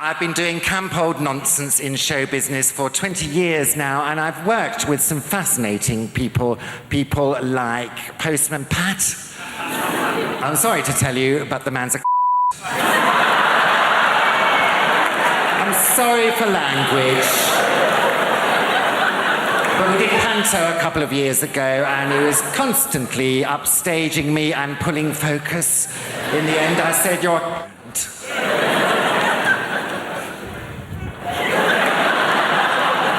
I've been doing camp old nonsense in show business for 20 years now, and I've worked with some fascinating people like Postman Pat. I'm sorry to tell you, but the man's a I'm sorry for language. But we did Panto a couple of years ago, and he was constantly upstaging me and pulling focus. In the end, I said, "You're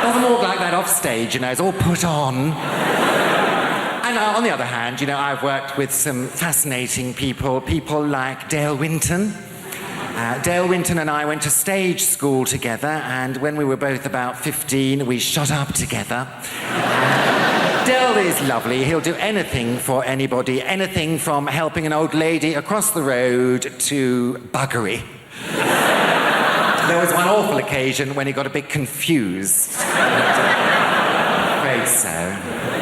doesn't walk like that off stage, you know, it's all put on." And on the other hand, you know, I've worked with some fascinating people like Dale Winton. Dale Winton and I went to stage school together, and when we were both about 15, we shot up together. Dale is lovely. He'll do anything for anybody, anything from helping an old lady across the road to buggery. There was one awful occasion when he got a bit confused. Afraid so.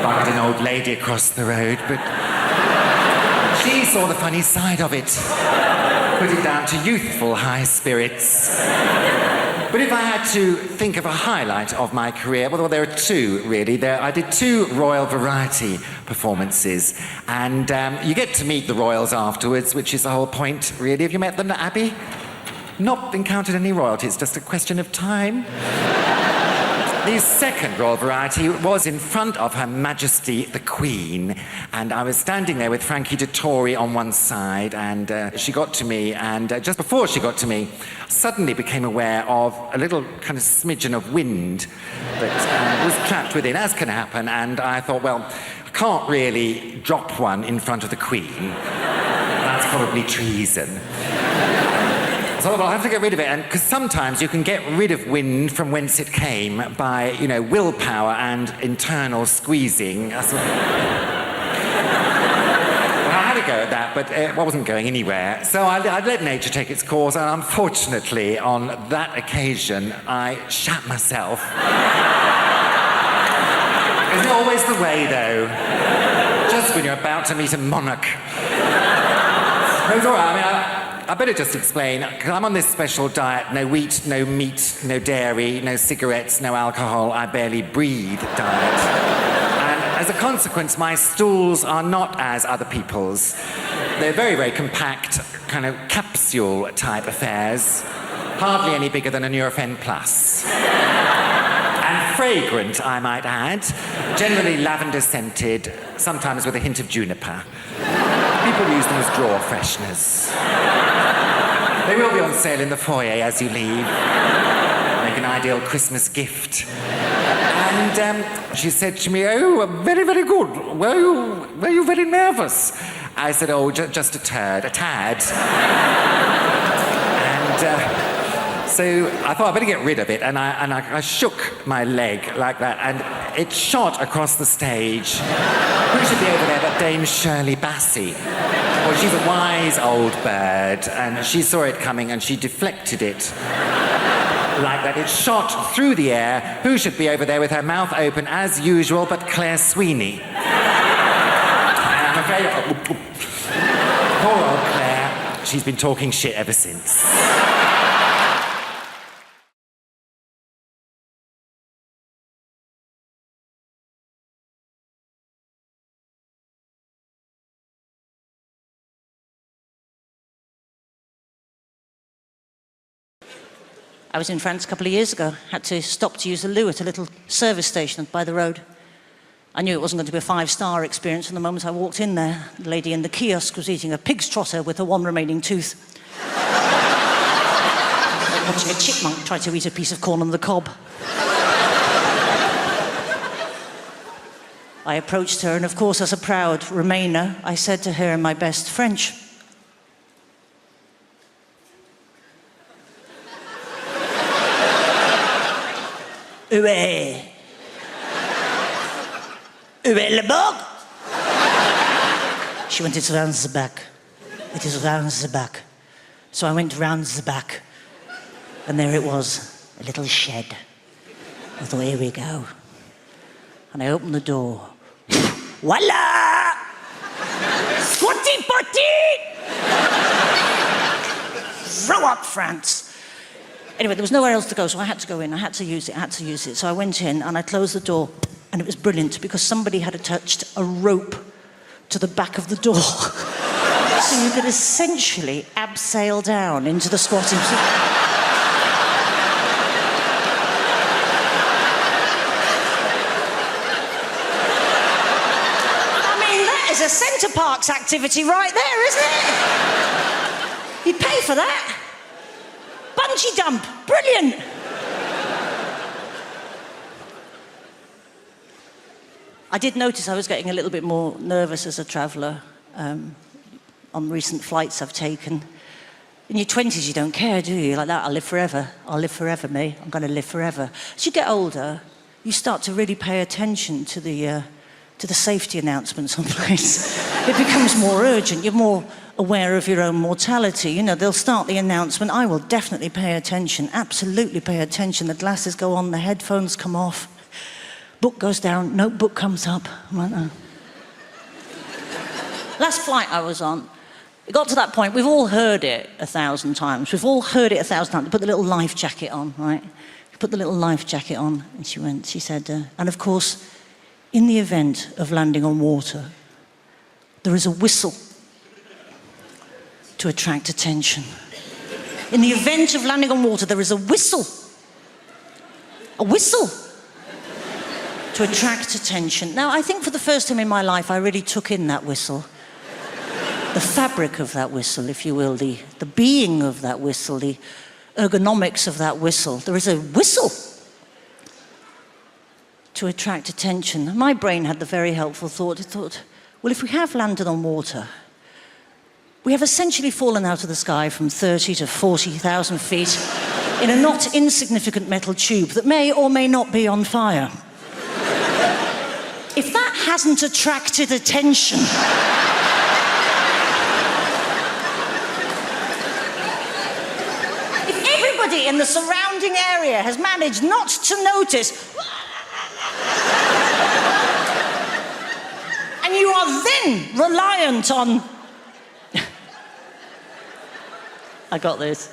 Buggered an old lady across the road, but she saw the funny side of it. Put it down to youthful high spirits. But if I had to think of a highlight of my career, well, there are two, really. I did 2 Royal Variety performances, and you get to meet the royals afterwards, which is the whole point, really. Have you met them, Abby? Not encountered any royalty, it's just a question of time. The second Royal Variety was in front of Her Majesty the Queen, and I was standing there with Frankie Dettori on one side, and she got to me, and just before she got to me, suddenly became aware of a little kind of smidgen of wind that was trapped within, as can happen, and I thought, well, I can't really drop one in front of the Queen. That's probably treason. So I'll have to get rid of it, and because sometimes you can get rid of wind from whence it came by, you know, willpower and internal squeezing. Well, I had a go at that, but it wasn't going anywhere. So I let nature take its course, and unfortunately, on that occasion, I shat myself. Isn't it always the way, though? Just when you're about to meet a monarch. It was all right. I mean, I better just explain, because I'm on this special diet, no wheat, no meat, no dairy, no cigarettes, no alcohol, I barely breathe diet. And as a consequence, my stools are not as other people's. They're very, very compact, kind of capsule-type affairs, hardly any bigger than a Nurofen Plus. And fragrant, I might add, generally lavender-scented, sometimes with a hint of juniper. People use them as drawer fresheners. They will be on sale in the foyer as you leave. Make an ideal Christmas gift. And she said to me, "Oh, very, very good. Were you very nervous?" I said, "Oh, just a tad." And so I thought I'd better get rid of it, and I shook my leg like that, and it shot across the stage. Who should be over there but Dame Shirley Bassey? Well, she's a wise old bird, and she saw it coming, and she deflected it like that. It shot through the air. Who should be over there with her mouth open as usual but Claire Sweeney? And I'm afraid, poor old Claire, she's been talking shit ever since. I was in France a couple of years ago, had to stop to use the loo at a little service station by the road. I knew it wasn't going to be a 5-star experience from the moment I walked in there. The lady in the kiosk was eating a pig's trotter with her one remaining tooth. Watching a chipmunk try to eat a piece of corn on the cob. I approached her, and of course, as a proud Remainer, I said to her in my best French, Où est le bug? She went, "It's round the back. It is round the back." So I went round the back, and there it was, a little shed. I thought, here we go. And I opened the door. Voila! Squatty potty! Throw up, France. Anyway, there was nowhere else to go, so I had to go in. I had to use it. So I went in and I closed the door, and it was brilliant because somebody had attached a rope to the back of the door. So you could essentially abseil down into the squatting position. It's a Centre Parks activity right there, isn't it? You pay for that. Bungee jump, brilliant. I did notice I was getting a little bit more nervous as a traveller on recent flights I've taken. In your 20s, you don't care, do you? Like that, I'll live forever. I'll live forever, me. I'm going to live forever. As you get older, you start to really pay attention to the safety announcements on planes. It becomes more urgent. You're more aware of your own mortality. You know, they'll start the announcement. I will definitely pay attention, absolutely pay attention. The glasses go on, the headphones come off, book goes down, notebook comes up. I'm like, oh. Last flight I was on, it got to that point, we've all heard it 1,000 times. We've all heard it 1,000 times. Put the little life jacket on, right? Put the little life jacket on, and she said, and of course, in the event of landing on water, there is a whistle to attract attention. In the event of landing on water, there is a whistle. A whistle to attract attention. Now, I think for the first time in my life, I really took in that whistle. The fabric of that whistle, if you will, the being of that whistle, the ergonomics of that whistle. There is a whistle to attract attention. My brain had the very helpful thought. It thought, well, if we have landed on water, we have essentially fallen out of the sky from 30 to 40,000 feet in a not insignificant metal tube that may or may not be on fire. If that hasn't attracted attention, if everybody in the surrounding area has managed not to notice, and you are then reliant on... I got this.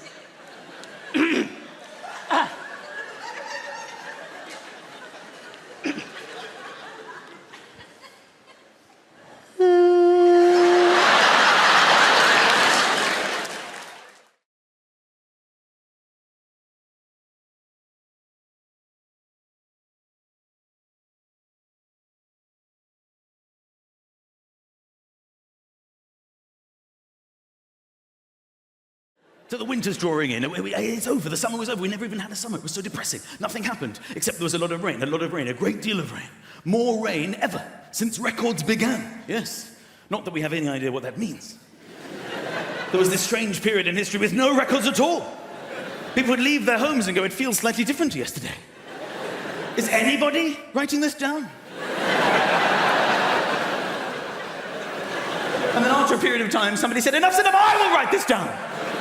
So the winter's drawing in. It's over. The summer was over. We never even had a summer. It was so depressing. Nothing happened, except there was a lot of rain, a great deal of rain. More rain ever since records began. Yes. Not that we have any idea what that means. There was this strange period in history with no records at all. People would leave their homes and go, it feels slightly different to yesterday. Is anybody writing this down? And then after a period of time, somebody said, enough's enough, I will write this down.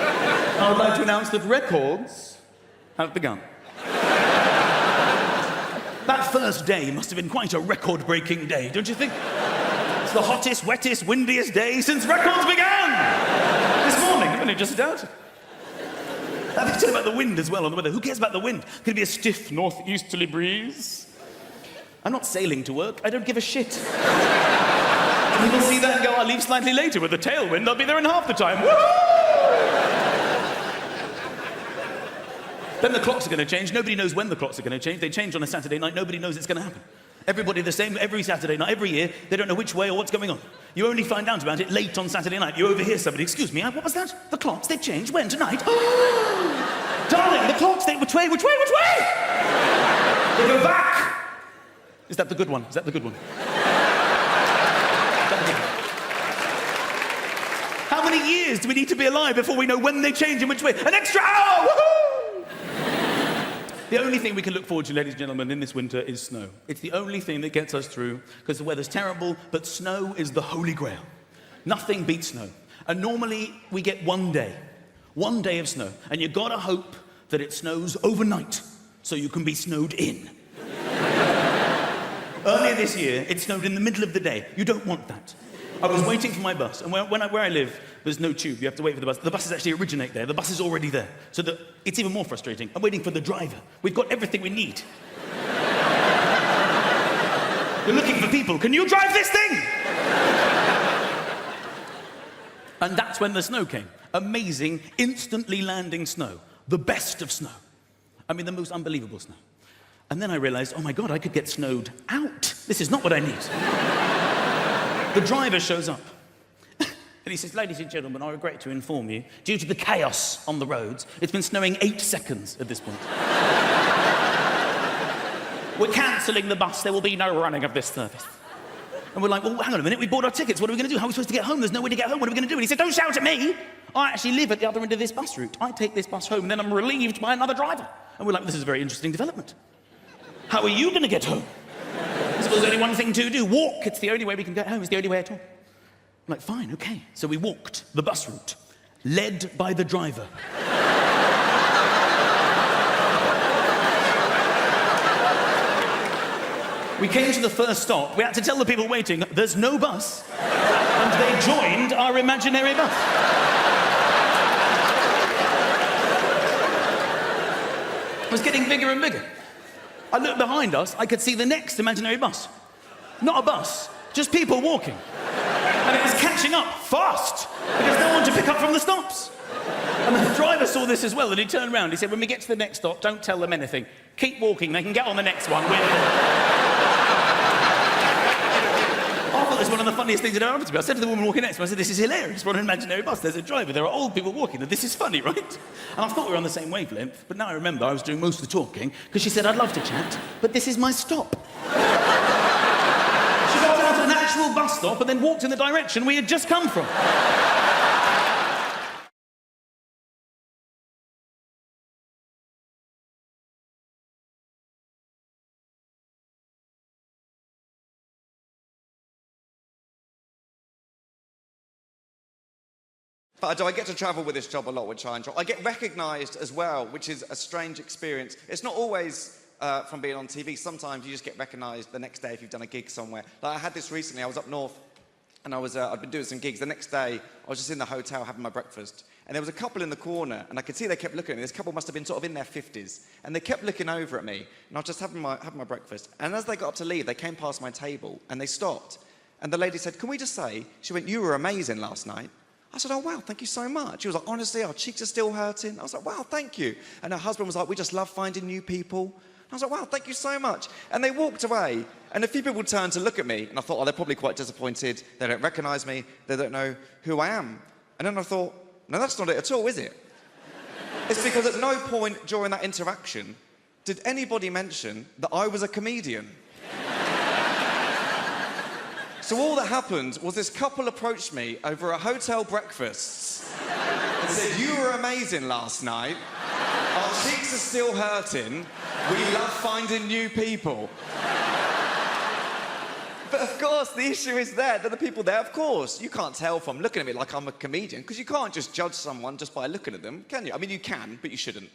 I would like to announce that records have begun. That first day must have been quite a record-breaking day, don't you think? It's the hottest, wettest, windiest day since records began! This morning, I've only just started. I think it's about the wind as well, on the weather. Who cares about the wind? Could it be a stiff northeasterly breeze? I'm not sailing to work. I don't give a shit. People see that and go, I'll leave slightly later with a tailwind. I'll be there in half the time. Woohoo! Then the clocks are going to change. Nobody knows when the clocks are going to change. They change on a Saturday night. Nobody knows it's going to happen. Everybody the same every Saturday night, every year. They don't know which way or what's going on. You only find out about it late on Saturday night. You overhear somebody, excuse me, what was that? The clocks, they changed. When? Tonight? Oh! Darling, the clocks, which way? They go back. Is that the good one? How many years do we need to be alive before we know when they change and which way? An extra hour! Woohoo! The only thing we can look forward to, ladies and gentlemen, in this winter is snow. It's the only thing that gets us through, because the weather's terrible, but snow is the holy grail. Nothing beats snow. And normally, we get one day of snow, and you've got to hope that it snows overnight, so you can be snowed in. Earlier this year, it snowed in the middle of the day. You don't want that. I was waiting for my bus, and where I live, there's no tube. You have to wait for the bus. The buses actually originate there. The bus is already there. So it's even more frustrating. I'm waiting for the driver. We've got everything we need. You're looking for people. Can you drive this thing? And that's when the snow came. Amazing, instantly landing snow. The best of snow. I mean, the most unbelievable snow. And then I realized, oh my God, I could get snowed out. This is not what I need. The driver shows up. And he says, ladies and gentlemen, I regret to inform you, due to the chaos on the roads, it's been snowing 8 seconds at this point. We're cancelling the bus. There will be no running of this service. And we're like, well, hang on a minute. We bought our tickets. What are we going to do? How are we supposed to get home? There's no way to get home. What are we going to do? And he said, don't shout at me. I actually live at the other end of this bus route. I take this bus home, and then I'm relieved by another driver. And we're like, this is a very interesting development. How are you going to get home? So there's only one thing to do. Walk. It's the only way we can get home. It's the only way at all. I'm like, fine, okay. So we walked the bus route, led by the driver. We came to the first stop. We had to tell the people waiting, there's no bus. And they joined our imaginary bus. It was getting bigger and bigger. I looked behind us, I could see the next imaginary bus. Not a bus, just people walking. And it was catching up fast, because no one to pick up from the stops. And the driver saw this as well, and he turned around. He said, when we get to the next stop, don't tell them anything. Keep walking, they can get on the next one. I thought this was one of the funniest things that ever happened to me. I said to the woman walking next to me, I said, this is hilarious. We're on an imaginary bus. There's a driver. There are old people walking. This is funny, right? And I thought we were on the same wavelength, but now I remember I was doing most of the talking because she said, I'd love to chat, but this is my stop. She got down to an actual bus stop and then walked in the direction we had just come from. But do I get to travel with this job a lot, which I enjoy? I get recognised as well, which is a strange experience. It's not always from being on TV. Sometimes you just get recognised the next day if you've done a gig somewhere. Like I had this recently. I was up north, and I'd been doing some gigs. The next day, I was just in the hotel having my breakfast, and there was a couple in the corner, and I could see they kept looking at me. This couple must have been sort of in their 50s, and they kept looking over at me, and I was just having my breakfast. And as they got up to leave, they came past my table, and they stopped. And the lady said, can we just say, she went, you were amazing last night. I said, oh, wow, thank you so much. She was like, honestly, our cheeks are still hurting. I was like, wow, thank you. And her husband was like, we just love finding new people. I was like, wow, thank you so much. And they walked away, and a few people turned to look at me, and I thought, oh, they're probably quite disappointed. They don't recognise me. They don't know who I am. And then I thought, no, that's not it at all, is it? It's because at no point during that interaction did anybody mention that I was a comedian. So all that happened was this couple approached me over a hotel breakfast and said, you were amazing last night. Our cheeks are still hurting. We love finding new people. But of course, the issue is there. They're the people there, of course. You can't tell from looking at me like I'm a comedian, because you can't just judge someone just by looking at them, can you? I mean, you can, but you shouldn't.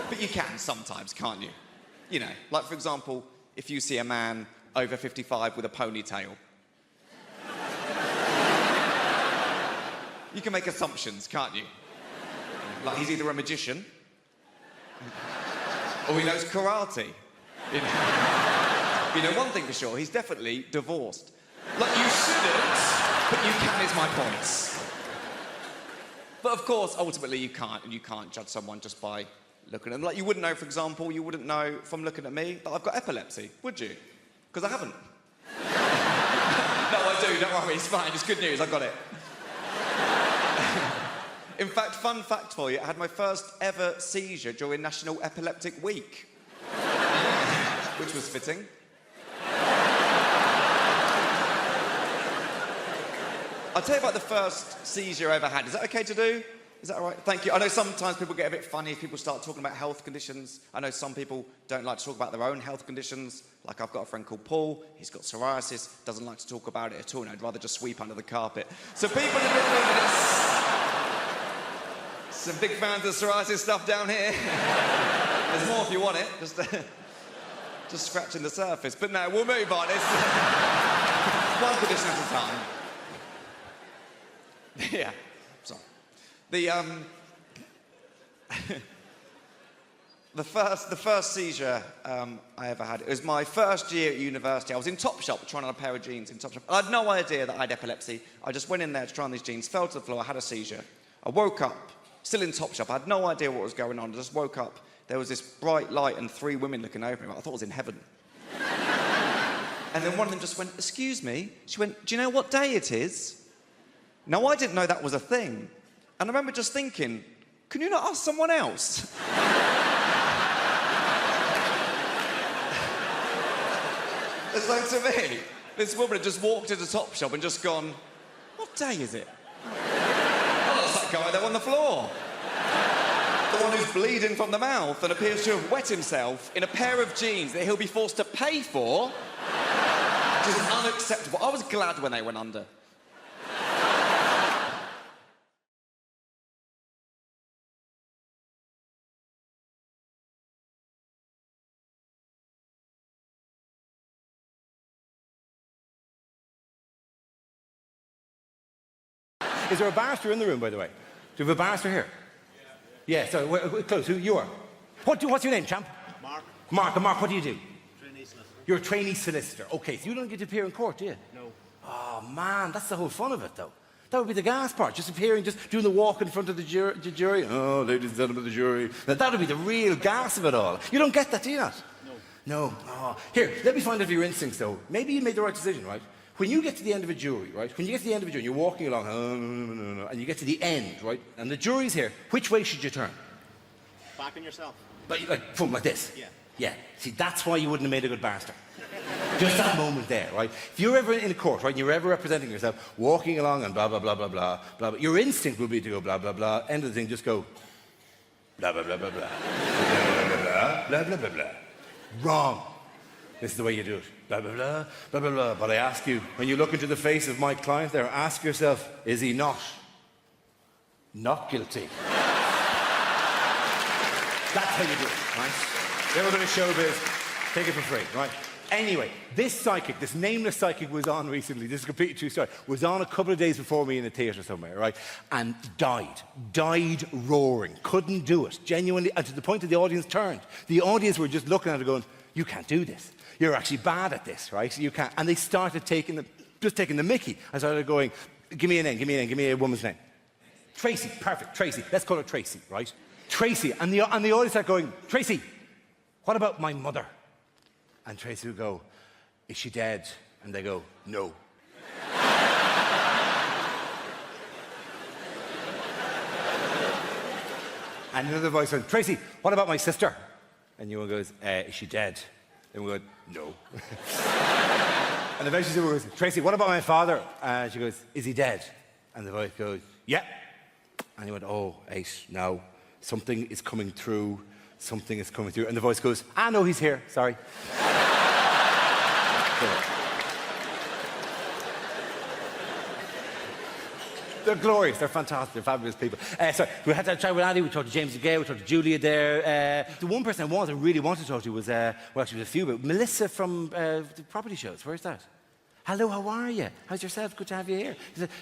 But you can sometimes, can't you? You know, like, for example, if you see a man over 55 with a ponytail. You can make assumptions, can't you? Like he's either a magician or he knows karate. You know one thing for sure, he's definitely divorced. Like you shouldn't, but you can is my point. But of course, ultimately you can't judge someone just by looking at them. Like you wouldn't know, for example, you wouldn't know from looking at me that I've got epilepsy, would you? Because I haven't. No, I do, don't worry, it's fine, it's good news, I got it. In fact, fun fact for you, I had my first ever seizure during National Epileptic Week. Which was fitting. I'll tell you about the first seizure I ever had. Is that okay to do? Is that all right? Thank you. I know sometimes people get a bit funny if people start talking about health conditions. I know some people don't like to talk about their own health conditions. Like I've got a friend called Paul. He's got psoriasis. Doesn't like to talk about it at all. And I'd rather just sweep under the carpet. So people in the audience, some big fans of psoriasis stuff down here. There's more if you want it. Just scratching the surface. But no, we'll move on. one condition at a time. Yeah, sorry. The first seizure I ever had, it was my first year at university. I was in Topshop trying on a pair of jeans in Topshop. I had no idea that I had epilepsy. I just went in there to try on these jeans, fell to the floor, I had a seizure. I woke up, still in Topshop. I had no idea what was going on. I just woke up. There was this bright light and 3 women looking over me. I thought I was in heaven. And then one of them just went, "Excuse me." She went, "Do you know what day it is?" Now, I didn't know that was a thing. And I remember just thinking, can you not ask someone else? And so to me, this woman had just walked into Topshop and just gone, "What day is it?" Oh, that's that guy there on the floor. The one who's bleeding from the mouth and appears to have wet himself in a pair of jeans that he'll be forced to pay for, which is unacceptable. I was glad when they went under. Is there a barrister in the room, by the way? Do we have a barrister here? Yeah, so close. Who you are? What's your name, champ? Mark. Mark. And Mark, what do you do? Trainee solicitor. You're a trainee solicitor. Okay, so you don't get to appear in court, do you? No. Oh, man, that's the whole fun of it, though. That would be the gas part, just appearing, just doing the walk in front of the jury. Oh, ladies and gentlemen of the jury. Now, that would be the real gas of it all. You don't get that, do you not? No. No. Oh. Here, let me find out your instincts, though. Maybe you made the right decision, right? When you get to the end of a jury, right? When you get to the end of a jury, you're walking along, no, and you get to the end, right? And the jury's here. Which way should you turn? Back on yourself. Like this? Yeah. Yeah. See, that's why you wouldn't have made a good barrister. Just that moment there, right? If you're ever in a court, right, and you're ever representing yourself, walking along and blah, blah, blah, blah, blah, blah, blah, your instinct will be to go blah, blah, blah, end of the thing, just go blah, blah, blah, blah, blah, blah, blah, blah, blah, blah, blah, blah. Wrong. This is the way you do it. Blah, blah, blah, blah, blah, blah. But I ask you, when you look into the face of my client there, ask yourself, is he not guilty? That's how you do it, right? They're a bit of showbiz, take it for free, right? Anyway, this psychic, this nameless psychic was on recently, this is a completely true story, was on a couple of days before me in a theatre somewhere, right? And died roaring, couldn't do it, genuinely, and to the point that the audience turned. The audience were just looking at her going, you can't do this. You're actually bad at this, right? You can't. And they started taking the mickey. I started going, give me a name, give me a woman's name. Tracy, perfect, Tracy. Let's call her Tracy, right? Tracy. And the audience started going, Tracy, what about my mother? And Tracy would go, is she dead? And they go, no. And another voice went, Tracy, what about my sister? And one goes, is she dead? And we go, no. And eventually someone goes, Tracy, what about my father? And she goes, is he dead? And the voice goes, yeah. And he went, oh, Ace, no. Something is coming through. Something is coming through. And the voice goes, no, he's here. Sorry. They're glorious, they're fantastic, they're fabulous people. So we had to chat with Andy, we talked to James again, we talked to Julia there. The one person I really wanted to talk to was, well, actually, there's a few, but Melissa from the property shows. Where's that? Hello, how are you? How's yourself? Good to have you here.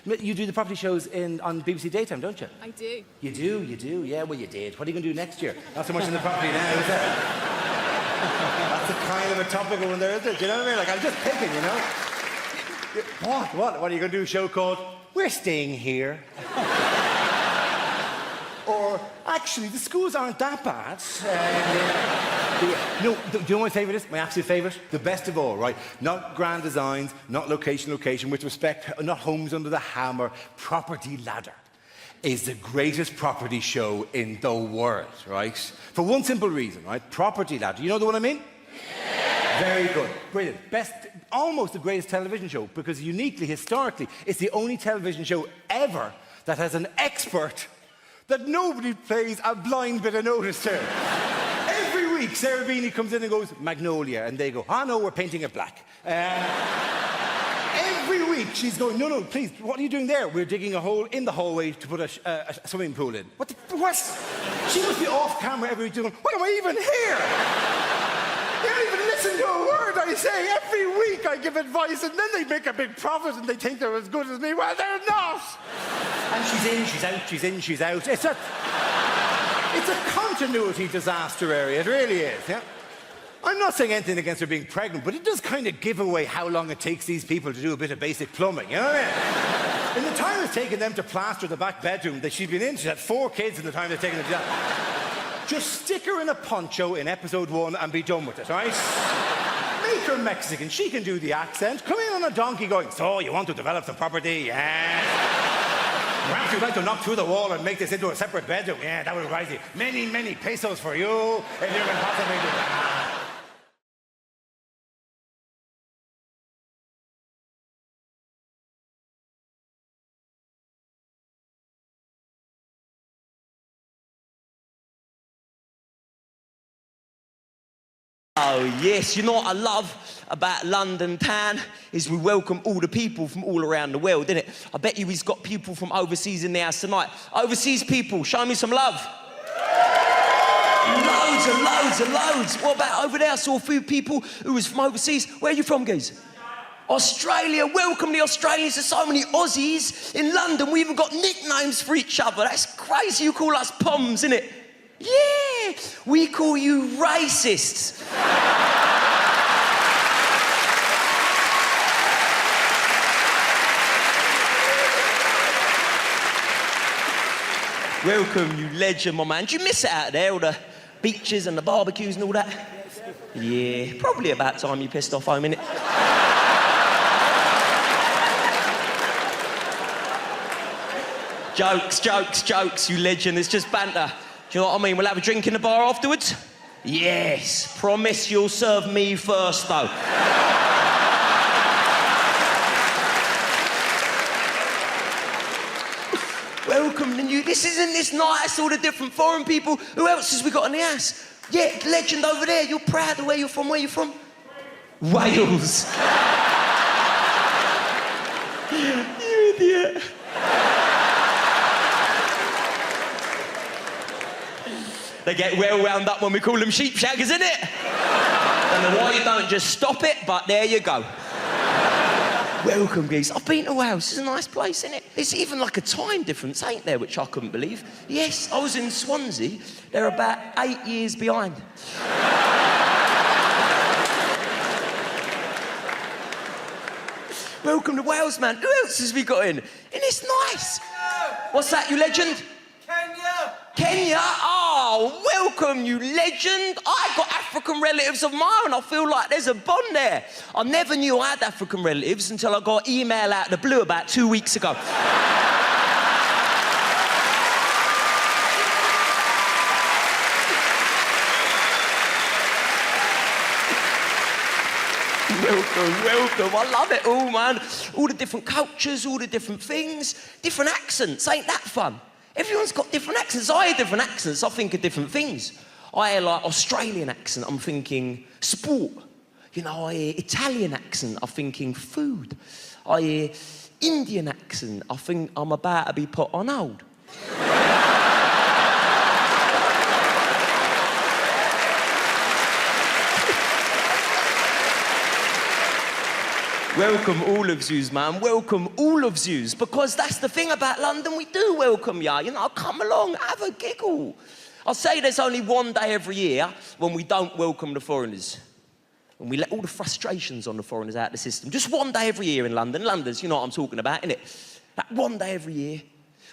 You do the property shows on BBC Daytime, don't you? I do. You do? Yeah, well, you did. What are you going to do next year? Not so much in the property now, is it? That's a kind of a topical one there, isn't it? Do you know what I mean? Like, I'm just picking, you know? What are you going to do? A show called We're Staying Here? Or, actually, the schools aren't that bad. No, do you know what my favourite is? My absolute favourite? The best of all, right? Not grand designs, not location, with respect, not homes under the hammer. Property Ladder is the greatest property show in the world, right? For one simple reason, right? Property Ladder. You know the one I mean? Yeah. Very good. Brilliant. Best, almost the greatest television show, because uniquely, historically, it's the only television show ever that has an expert that nobody pays a blind bit of notice to. Every week, Sarah Beanie comes in and goes, Magnolia, and they go, no, we're painting it black. Every week, she's going, no, please, what are you doing there? We're digging a hole in the hallway to put a swimming pool in. What? She must be off camera every week going, why am I even here? They don't even listen to a word I say. Every week I give advice and then they make a big profit and they think they're as good as me. Well, they're not. And she's in, she's out, she's in, she's out. It's a continuity disaster area. It really is, yeah? I'm not saying anything against her being pregnant, but it does kind of give away how long it takes these people to do a bit of basic plumbing, you know what I mean? In the time it's taken them to plaster the back bedroom that she's been in, she's had 4 kids in the time they've taken them to that. Just stick her in a poncho in episode 1 and be done with it, all right? Make her Mexican. She can do the accent. Come in on a donkey going, so you want to develop the property? Yeah. Perhaps you'd like to knock through the wall and make this into a separate bedroom? Yeah, that would rise you. Many, many pesos for you if you can possibly do that. Oh, yes. You know what I love about London town is we welcome all the people from all around the world, innit? I bet you he's got people from overseas in the house tonight. Overseas people, show me some love. Loads and loads and loads. What about over there? I saw a few people who was from overseas. Where are you from, guys? Australia. Welcome the Australians. There's so many Aussies in London. We even got nicknames for each other. That's crazy. You call us Poms, innit? Yeah, we call you racists. Welcome, you legend, my man. Do you miss it out there, all the beaches and the barbecues and all that? Yeah, probably about time you pissed off home, innit? Jokes, jokes, jokes, you legend. It's just banter. Do you know what I mean? We'll have a drink in the bar afterwards? Yes. Promise you'll serve me first, though. Welcome, and you. This isn't this nice, all the different foreign people. Who else has we got in the house? Yeah, legend over there. You're proud of where you're from. Where you from? Wales. You idiot. They get well wound up when we call them sheep shaggers, innit? Don't know why you don't just stop it, but there you go. Welcome, geese. I've been to Wales. It's a nice place, isn't it? There's even like a time difference, ain't there, which I couldn't believe. Yes, I was in Swansea. They're about 8 years behind. Welcome to Wales, man. Who else has we got in? And it's nice. What's that, you legend? Kenya! Kenya? Oh, welcome, you legend. I've got African relatives of my own. I feel like there's a bond there. I never knew I had African relatives until I got an email out of the blue about 2 weeks ago. Welcome, welcome. I love it all, man. All the different cultures, all the different things, different accents. Ain't that fun? Everyone's got different accents. I hear different accents, I think of different things. I hear like Australian accent, I'm thinking sport. You know, I hear Italian accent, I'm thinking food. I hear Indian accent, I think I'm about to be put on hold. Welcome all of yous, man. Welcome all of yous. Because that's the thing about London, we do welcome ya. You know, come along, have a giggle. I'll say there's only one day every year when we don't welcome the foreigners. And we let all the frustrations on the foreigners out of the system. Just one day every year in London. London's, you know what I'm talking about, innit? That one day every year,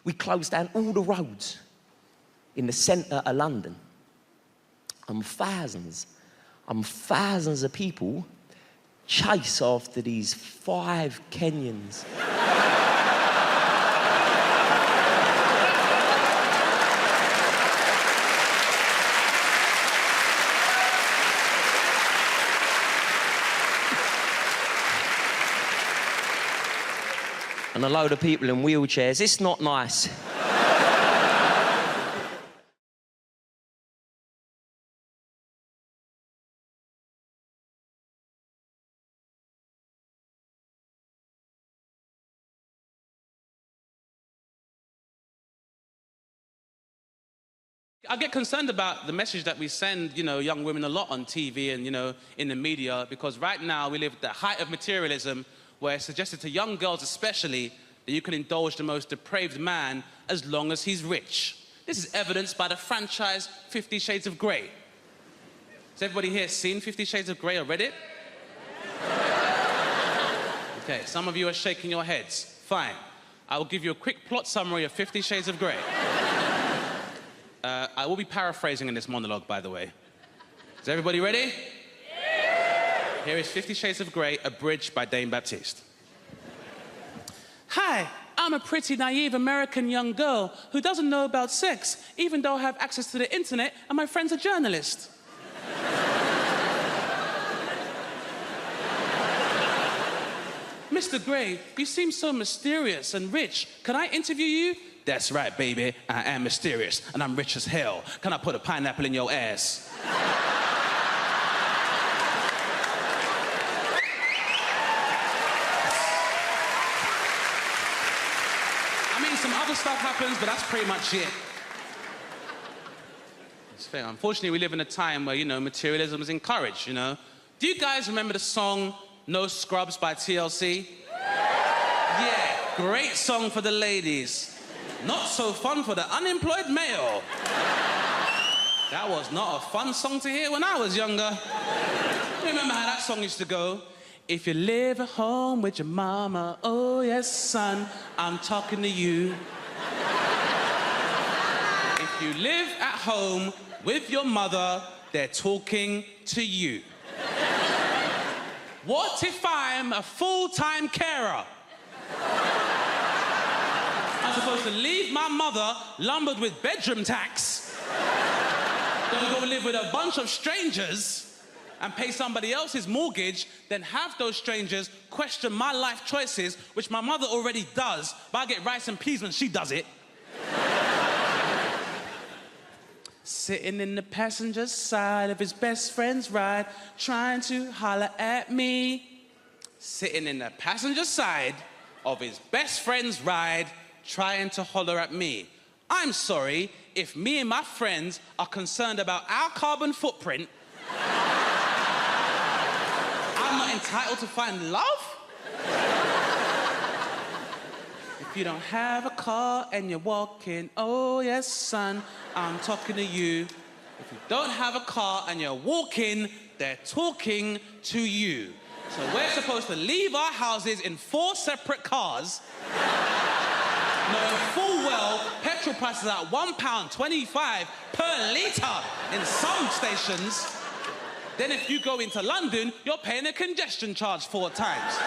we close down all the roads in the centre of London. And thousands of people chase after these 5 Kenyans. And a load of people in wheelchairs. It's not nice. I get concerned about the message that we send, young women a lot on TV and, in the media, because right now we live at the height of materialism, where it's suggested to young girls especially that you can indulge the most depraved man as long as he's rich. This is evidenced by the franchise 50 Shades of Grey. Has everybody here seen 50 Shades of Grey or read it? Okay, some of you are shaking your heads. Fine. I will give you a quick plot summary of 50 Shades of Grey. I will be paraphrasing in this monologue, by the way. Is everybody ready? Yeah! Here is 50 Shades of Grey, abridged by Dame Baptiste. Hi, I'm a pretty naive American young girl who doesn't know about sex, even though I have access to the internet and my friend's a journalist. Mr. Grey, you seem so mysterious and rich. Can I interview you? That's right, baby. I am mysterious, and I'm rich as hell. Can I put a pineapple in your ass? I mean, some other stuff happens, but that's pretty much it. It's fair. Unfortunately, we live in a time where, materialism is encouraged, Do you guys remember the song No Scrubs by TLC? Yeah, great song for the ladies. Not so fun for the unemployed male. That was not a fun song to hear when I was younger. Remember how that song used to go? If you live at home with your mama, oh yes, son, I'm talking to you. If you live at home with your mother, they're talking to you. What if I'm a full-time carer? I'm supposed to leave my mother lumbered with bedroom tax, then go live with a bunch of strangers and pay somebody else's mortgage, then have those strangers question my life choices, which my mother already does, but I get rice and peas when she does it. Sitting in the passenger side of his best friend's ride, trying to holler at me. Sitting in the passenger side of his best friend's ride, trying to holler at me. I'm sorry, if me and my friends are concerned about our carbon footprint, I'm not entitled to find love? If you don't have a car and you're walking, oh yes, son, I'm talking to you. If you don't have a car and you're walking, they're talking to you. So we're supposed to leave our houses in 4 separate cars, knowing full well petrol prices are at £1.25 per litre in some stations. Then if you go into London, you're paying a congestion charge 4 times.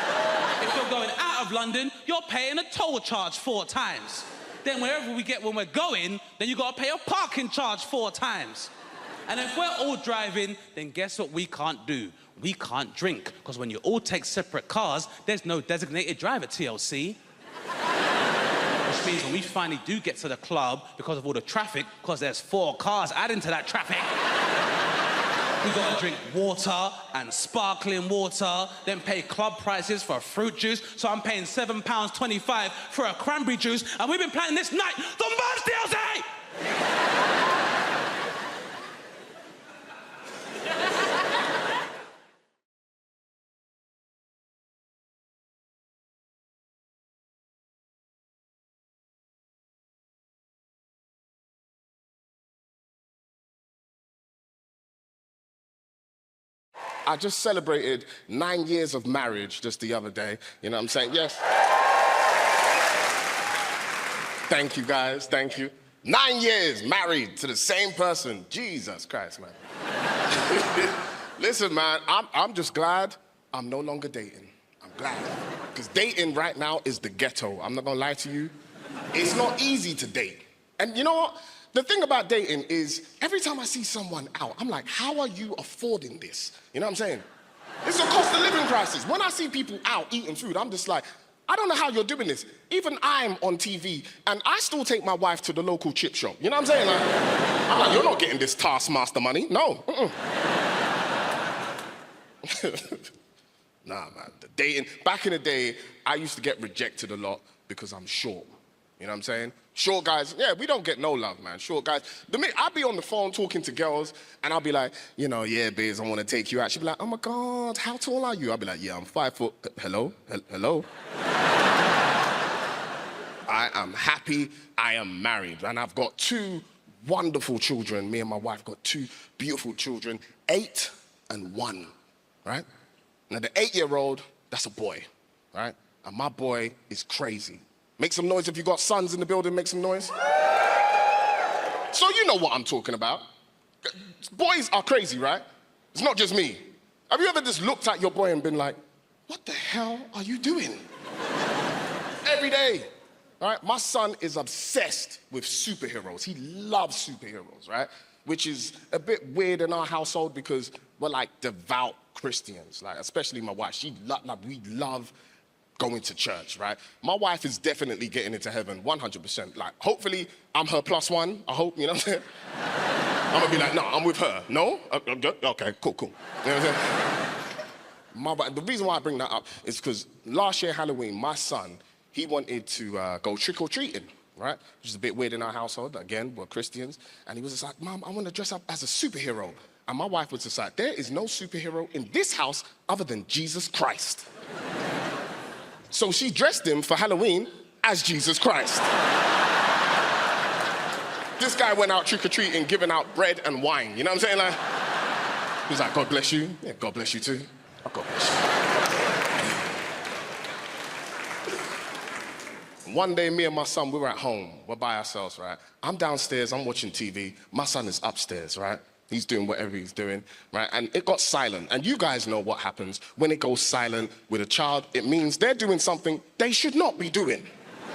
If you're going out of London, you're paying a toll charge 4 times. Then wherever we get when we're going, then you gotta pay a parking charge 4 times. And if we're all driving, then guess what we can't do? We can't drink, because when you all take separate cars, there's no designated driver, TLC. Which means when we finally do get to the club, because of all the traffic, because there's 4 cars adding to that traffic, we gotta drink water and sparkling water, then pay club prices for fruit juice. So I'm paying £7.25 for a cranberry juice, and we've been planning this night. Don't burst TLC! I just celebrated 9 years of marriage just the other day. You know what I'm saying? Yes. Thank you, guys. Thank you. 9 years married to the same person. Jesus Christ, man. Listen, man, I'm just glad I'm no longer dating. I'm glad. Because dating right now is the ghetto. I'm not gonna lie to you. It's not easy to date. And you know what? The thing about dating is, every time I see someone out, I'm like, how are you affording this? You know what I'm saying? It's a cost of living crisis. When I see people out eating food, I'm just like, I don't know how you're doing this. Even I'm on TV, and I still take my wife to the local chip shop. You know what I'm saying? Like, I'm like, you're not getting this Taskmaster money. No. Nah, man. The dating, back in the day, I used to get rejected a lot because I'm short. You know what I'm saying? Short guys, yeah, we don't get no love, man. Short guys. I'll be on the phone talking to girls, and I'll be like, you know, yeah, Biz, I want to take you out. She'll be like, oh my God, how tall are you? I'll be like, yeah, I'm 5 foot. Hello? Hello? I am happy. I am married, and I've got 2 wonderful children. Me and my wife got 2 beautiful children, 8 and 1, right? Now, the 8-year-old, that's a boy, right? And my boy is crazy. Make some noise if you got sons in the building, make some noise. So you know what I'm talking about. Boys are crazy, right? It's not just me. Have you ever just looked at your boy and been like, what the hell are you doing? Every day, right? My son is obsessed with superheroes. He loves superheroes, right? Which is a bit weird in our household because we're like devout Christians, like especially my wife. We love going to church, right? My wife is definitely getting into heaven, 100%. Like, hopefully, I'm her +1. I hope, you know what I'm saying? I'm gonna be like, no, I'm with her. No? Okay, cool. You know what I'm saying? The reason why I bring that up is because last year, Halloween, my son, he wanted to go trick-or-treating, right? Which is a bit weird in our household. Again, we're Christians. And he was just like, Mom, I want to dress up as a superhero. And my wife was just like, there is no superhero in this house other than Jesus Christ. So she dressed him for Halloween as Jesus Christ. This guy went out trick-or-treating, giving out bread and wine. You know what I'm saying? Like, he was like, God bless you. Yeah, God bless you too. Oh, God bless you. One day, me and my son, we were at home. We're by ourselves, right? I'm downstairs, I'm watching TV. My son is upstairs, right? He's doing whatever he's doing, right? And it got silent. And you guys know what happens when it goes silent with a child. It means they're doing something they should not be doing,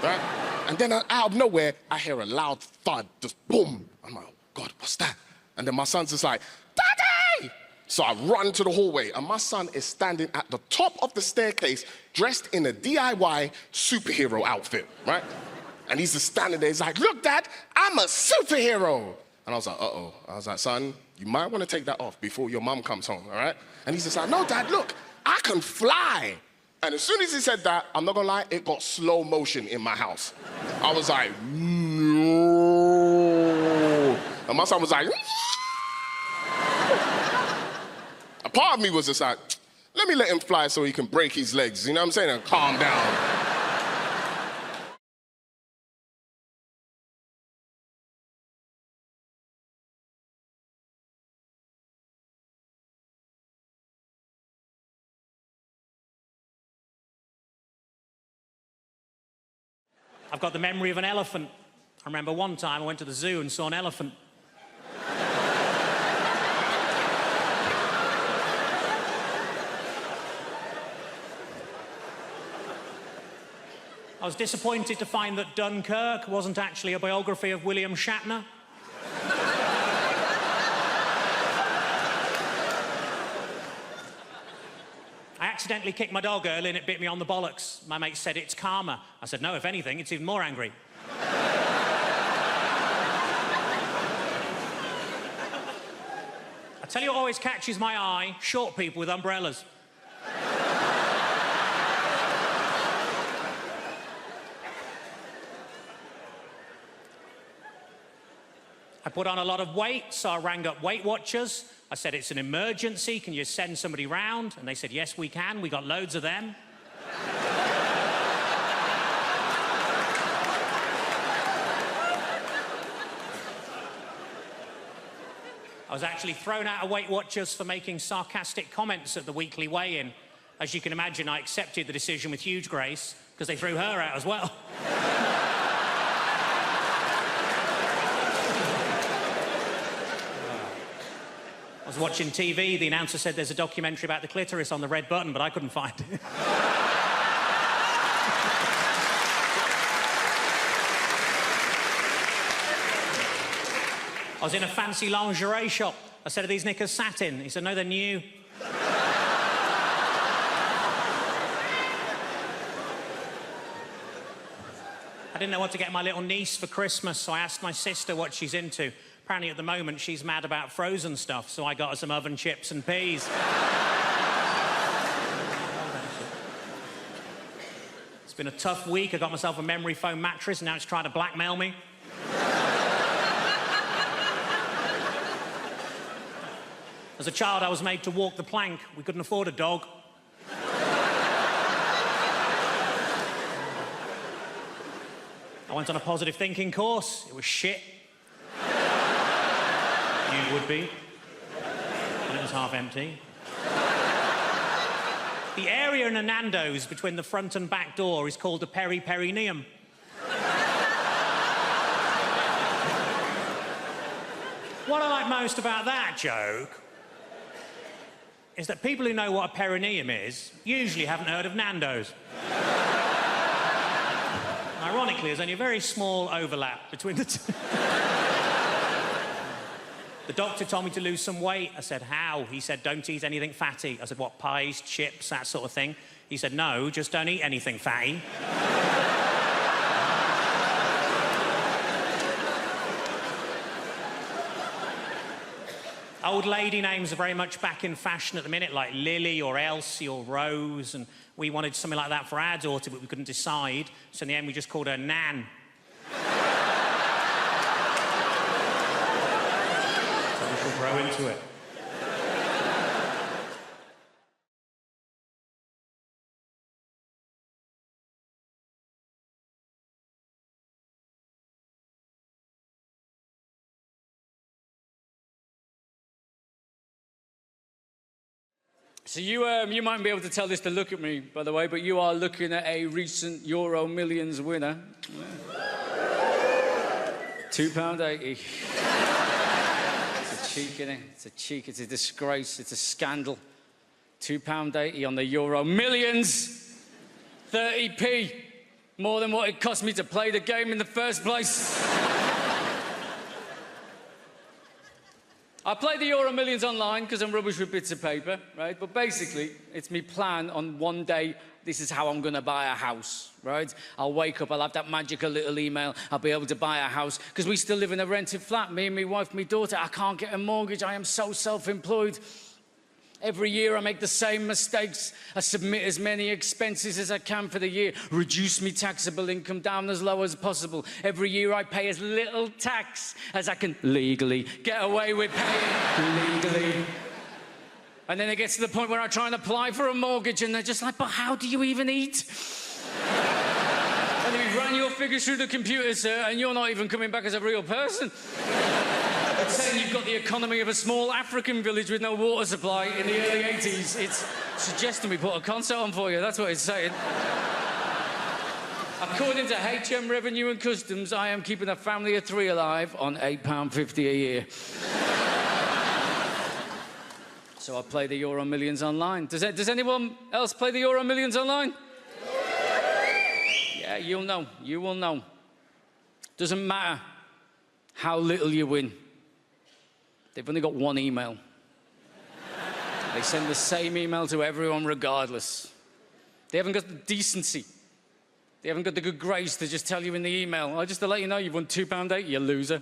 right? And then out of nowhere, I hear a loud thud, just boom. I'm like, oh God, what's that? And then my son's just like, Daddy! So I run to the hallway, and my son is standing at the top of the staircase, dressed in a DIY superhero outfit, right? And he's just standing there. He's like, look, Dad, I'm a superhero. And I was like, uh-oh. I was like, son, you might want to take that off before your mum comes home, all right? And he's just like, no, Dad, look, I can fly. And as soon as he said that, I'm not gonna lie, it got slow motion in my house. I was like, no. And my son was like, a part of me was just like, let me let him fly so he can break his legs, you know what I'm saying, and calm down. I've got the memory of an elephant. I remember one time I went to the zoo and saw an elephant. I was disappointed to find that Dunkirk wasn't actually a biography of William Shatner. I accidentally kicked my dog early and it bit me on the bollocks. My mate said it's karma. I said, no, if anything, it's even more angry. I tell you what always catches my eye, short people with umbrellas. I put on a lot of weight, so I rang up Weight Watchers. I said, it's an emergency, can you send somebody round? And they said, yes, we can, we got loads of them. I was actually thrown out of Weight Watchers for making sarcastic comments at the weekly weigh-in. As you can imagine, I accepted the decision with huge grace, because they threw her out as well. I was watching TV, the announcer said there's a documentary about the clitoris on the red button, but I couldn't find it. I was in a fancy lingerie shop. I said, are these knickers satin? He said, no, they're new. I didn't know what to get my little niece for Christmas, so I asked my sister what she's into. Apparently, at the moment, she's mad about frozen stuff, so I got her some oven chips and peas. It's been a tough week. I got myself a memory foam mattress, and now it's trying to blackmail me. As a child, I was made to walk the plank. We couldn't afford a dog. I went on a positive thinking course. It was shit. You would be. And it was half empty. The area in a Nando's between the front and back door is called the peri-perineum. What I like most about that joke is that people who know what a perineum is usually haven't heard of Nando's. Ironically, there's only a very small overlap between the two. The doctor told me to lose some weight. I said, how? He said, don't eat anything fatty. I said, what, pies, chips, that sort of thing? He said, no, just don't eat anything fatty. Old lady names are very much back in fashion at the minute, like Lily or Elsie or Rose, and we wanted something like that for our daughter, but we couldn't decide, so in the end we just called her Nan. So we shall grow into it. So you mightn't be able to tell this to look at me, by the way, but you are looking at a recent Euro Millions winner. £2.80. It's a cheek, innit? It's a cheek, it's a disgrace, it's a scandal. £2.80 on the Euro Millions. 30p. More than what it cost me to play the game in the first place. I play the Euro Millions online because I'm rubbish with bits of paper, right? But basically, it's me plan on one day, this is how I'm going to buy a house, right? I'll wake up, I'll have that magical little email, I'll be able to buy a house, because we still live in a rented flat, me and my wife, my daughter. I can't get a mortgage, I am so self-employed. Every year I make the same mistakes. I submit as many expenses as I can for the year. Reduce my taxable income down as low as possible. Every year I pay as little tax as I can legally get away with paying legally. And then it gets to the point where I try and apply for a mortgage and they're just like, but how do you even eat? And we've run your figures through the computer, sir, and you're not even coming back as a real person. It's saying you've got the economy of a small African village with no water supply in the early 80s. It's suggesting we put a concert on for you. That's what it's saying. According to HM Revenue and Customs, I am keeping a family of 3 alive on £8.50 a year. So I play the Euro Millions online. Does anyone else play the Euro Millions online? Yeah, you'll know. You will know. Doesn't matter how little you win. They've only got one email. They send the same email to everyone regardless. They haven't got the decency. They haven't got the good grace to just tell you in the email, oh, just to let you know you've won £2.80, you loser.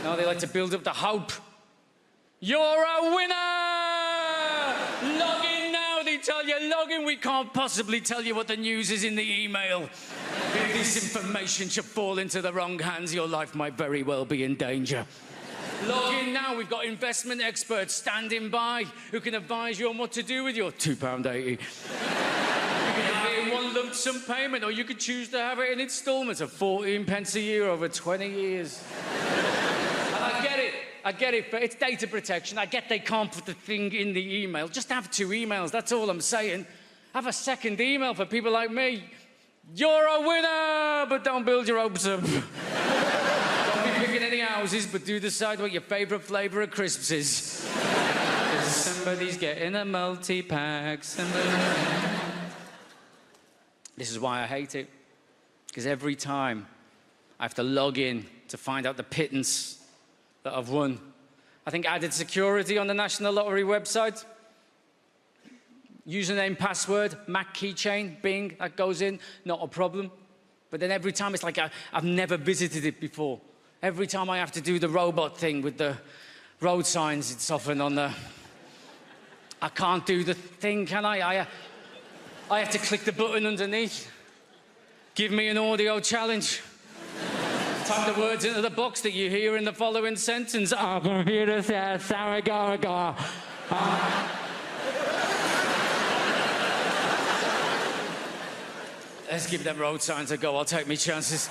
No, they like to build up the hope. You're a winner! Log in now, they tell you. Log in, we can't possibly tell you what the news is in the email. If this information should fall into the wrong hands, your life might very well be in danger. Log in now, we've got investment experts standing by who can advise you on what to do with your £2.80. You can have it in one lump sum payment, or you could choose to have it in instalments of 14p a year over 20 years. And I get it, but it's data protection. I get they can't put the thing in the email. Just have 2 emails, that's all I'm saying. Have a second email for people like me. You're a winner, but don't build your hopes up. Picking any houses, but do decide what your favourite flavour of crisps is. Somebody's getting a multi-pack. This is why I hate it. Because every time I have to log in to find out the pittance that I've won. I think added security on the National Lottery website. Username, password, Mac keychain, Bing, that goes in, not a problem. But then every time it's like I've never visited it before. Every time I have to do the robot thing with the road signs, it's often on the... I can't do the thing, can I? I have to click the button underneath. Give me an audio challenge. Type the words into the box that you hear in the following sentence. Our computer says, sorry, go. Let's give them road signs a go. I'll take me chances.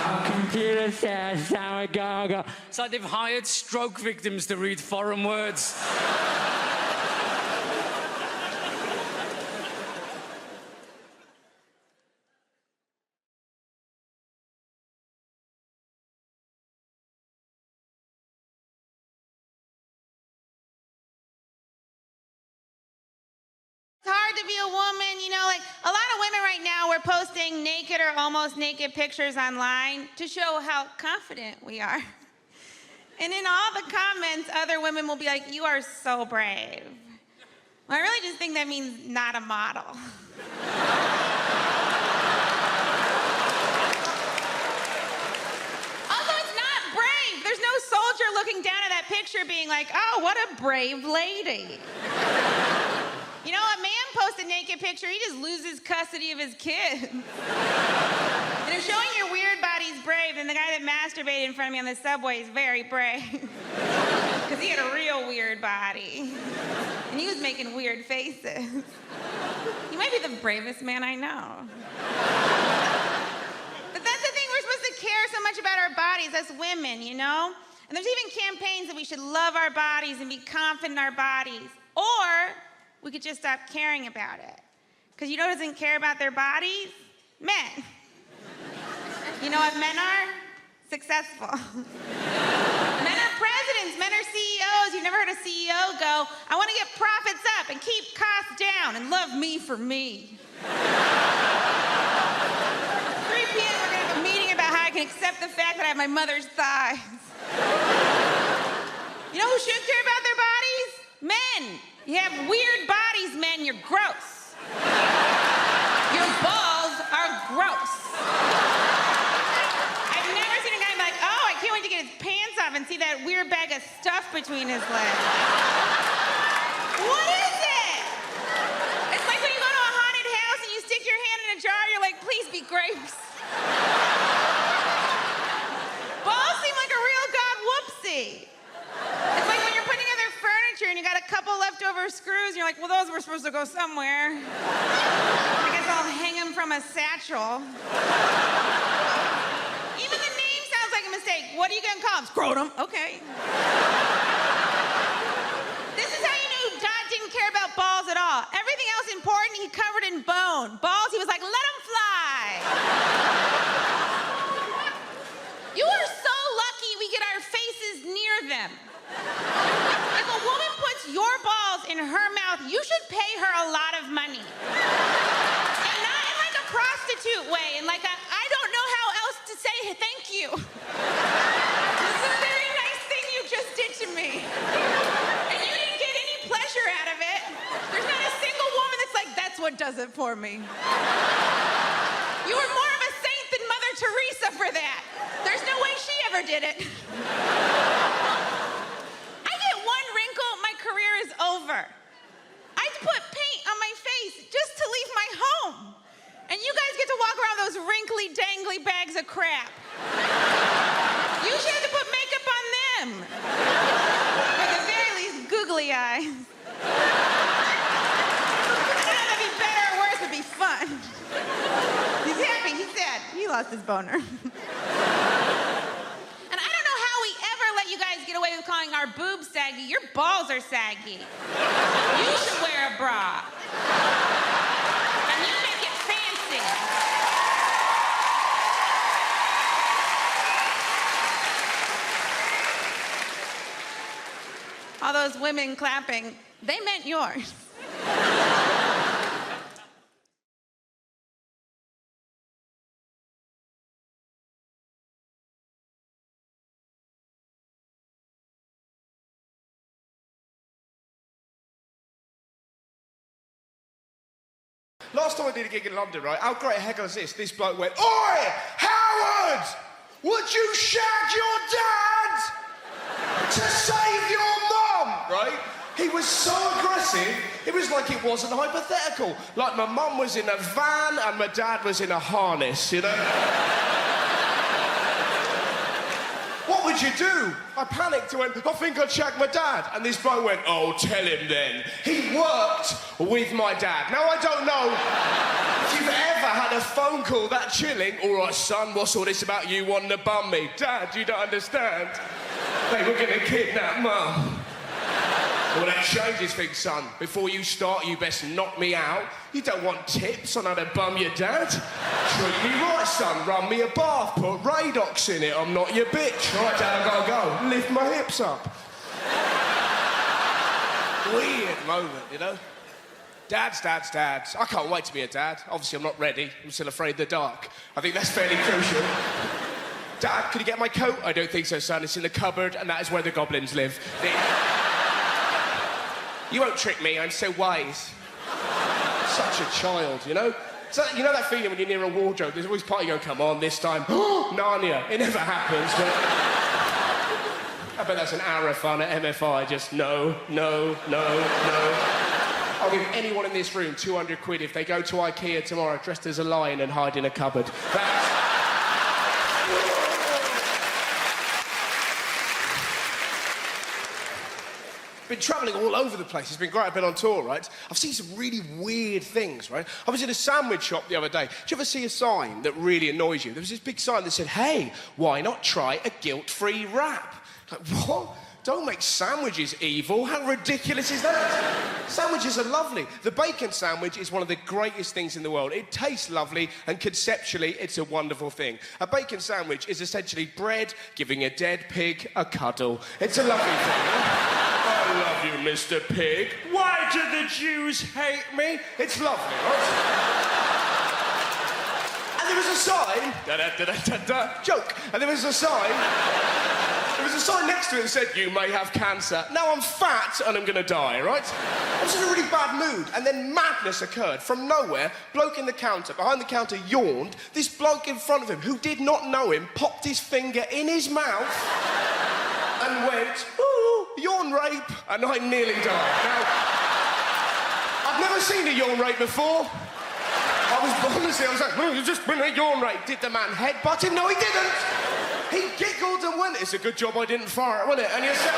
Our computer says, sorry, go. It's like they've hired stroke victims to read foreign words. It's hard to be a woman, you know, like a lot of women right now, we're posting naked or almost naked pictures online to show how confident we are. And in all the comments, other women will be like, you are so brave. Well, I really just think that means not a model. Also, it's not brave. There's no soldier looking down at that picture being like, oh, what a brave lady. You know, a man posts a naked picture, he just loses custody of his kids. And if showing your weird body's brave, then the guy that masturbated in front of me on the subway is very brave. Because he had a real weird body. And he was making weird faces. He might be the bravest man I know. But that's the thing, we're supposed to care so much about our bodies as women, you know? And there's even campaigns that we should love our bodies and be confident in our bodies. Or we could just stop caring about it. Because you know who doesn't care about their bodies? Men. You know what men are? Successful. Men are presidents, men are CEOs. You've never heard a CEO go, I want to get profits up and keep costs down and love me for me. 3 p.m. we're going to have a meeting about how I can accept the fact that I have my mother's thighs. You know who should care about their bodies? Men. You have weird bodies, men. You're gross. Your balls are gross. I've never seen a guy be like, oh, I can't wait to get his pants off and see that weird bag of stuff between his legs. What is it? It's like when you go to a haunted house and you stick your hand in a jar, you're like, please be grapes. Balls seem like a real god whoopsie. It's like when you're putting together furniture and you got a couple leftover screws and you're like, well, those were supposed to go somewhere. I guess I'll hang them from a satchel. Even the name sounds like a mistake. What are you gonna call him? Scrotum. Okay. This is how you knew Dot didn't care about balls at all. Everything else important he covered in bone. Balls, he was like, let them fly. You are so lucky we get our faces near them. If a woman puts your balls in her mouth, you should pay her a lot of money. And not in like a prostitute way, and like a, I don't know how else to say thank you. This is a very nice thing you just did to me. And you didn't get any pleasure out of it. There's not a single woman that's like, that's what does it for me. You were more of a saint than Mother Teresa for that. There's no way she ever did it. Over. I had to put paint on my face just to leave my home. And you guys get to walk around with those wrinkly, dangly bags of crap. You should have to put makeup on them. Or at the very least, googly eyes. I don't know if that'd be better or worse, it'd be fun. He's happy, he's sad. He lost his boner. You guys get away with calling our boobs saggy. Your balls are saggy. You should wear a bra. And you make it fancy. All those women clapping, they meant yours. Last time I did a gig in London, right, how great a heckle is this? This bloke went, oi, Howard! Would you shag your dad to save your mum? Right? He was so aggressive, it was like it wasn't hypothetical. Like my mum was in a van and my dad was in a harness, you know? What would you do? I panicked and went, I think I'd shag my dad. And this bloke went, oh, tell him then. He worked with my dad. Now, I don't know if you've ever had a phone call that chilling. All right, son, what's all this about you wanting to bum me? Dad, you don't understand. They were going to kidnap Mum. Well, that changes things, son. Before you start, you best knock me out. You don't want tips on how to bum your dad? Treat me right, son. Run me a bath. Put Radox in it. I'm not your bitch. All right, Dad, I gotta go. Lift my hips up. Weird moment, you know? Dads. I can't wait to be a dad. Obviously, I'm not ready. I'm still afraid of the dark. I think that's fairly crucial. Dad, could you get my coat? I don't think so, son. It's in the cupboard, and that is where the goblins live. You won't trick me, I'm so wise. Such a child, you know? So, you know that feeling when you're near a wardrobe, there's always part of you going, come on, this time, Narnia. It never happens, but... I bet that's an hour of fun at MFI, just no. I'll give anyone in this room 200 quid if they go to IKEA tomorrow dressed as a lion and hide in a cupboard. That's... been travelling all over the place. It's been great. I've been on tour, right? I've seen some really weird things, right? I was in a sandwich shop the other day. Do you ever see a sign that really annoys you? There was this big sign that said, hey, why not try a guilt-free wrap? Like, what? Don't make sandwiches evil. How ridiculous is that? Sandwiches are lovely. The bacon sandwich is one of the greatest things in the world. It tastes lovely, and conceptually, it's a wonderful thing. A bacon sandwich is essentially bread giving a dead pig a cuddle. It's a lovely thing. I love you, Mr. Pig. Why do the Jews hate me? It's lovely, right? And there was a sign... Joke. And there was a sign next to it that said, you may have cancer. Now I'm fat and I'm gonna die, right? I was in a really bad mood, and then madness occurred. From nowhere, bloke in the counter, behind the counter, yawned. This bloke in front of him, who did not know him, popped his finger in his mouth and went, ooh, yawn rape, and I nearly died. Now, I've never seen a yawn rape before. I was like, well, you've just been a yawn rape. Did the man headbutt him? No, he didn't. He giggled and went, it's a good job I didn't fart, wasn't it? And you sat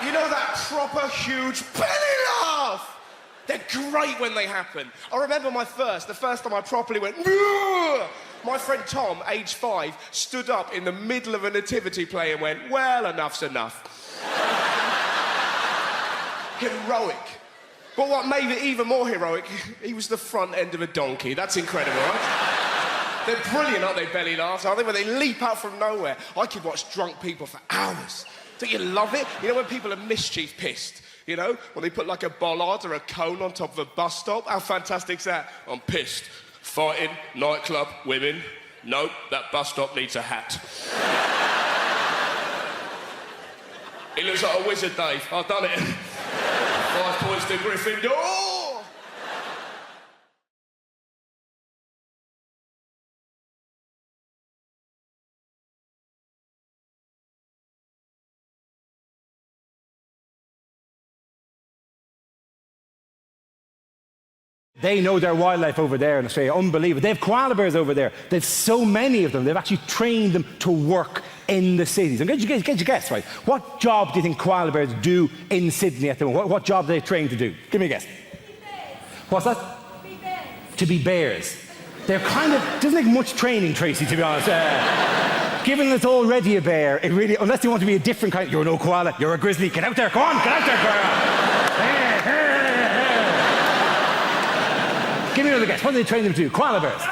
there, you know that proper huge belly laugh? They're great when they happen. I remember the first time I properly went, Bruh! My friend Tom, age 5, stood up in the middle of a nativity play and went, well, enough's enough. Heroic. But what made it even more heroic, he was the front end of a donkey. That's incredible, right? They're brilliant, aren't they, belly laughs? Aren't they, when they leap out from nowhere? I could watch drunk people for hours. Don't you love it? You know when people are mischief pissed? You know, when they put like a bollard or a cone on top of a bus stop? How fantastic's that? I'm pissed. Fighting, nightclub, women. Nope, that bus stop needs a hat. He looks like a wizard, Dave. I've done it. 5 points to Gryffindor. They know their wildlife over there in Australia, unbelievable. They have koala bears over there. They've so many of them, they've actually trained them to work in the cities. And get your guess, right? What job do you think koala bears do in Sydney at the moment? What job are they trained to do? Give me a guess. What's that? To be bears. They're kind of, doesn't take much training, Tracy, to be honest. Given that it's already a bear, it really, unless you want to be a different kind, you're no koala, you're a grizzly. Get out there, go on, get out there, koala. Give me another guess. What do they train them to do? Koala bears.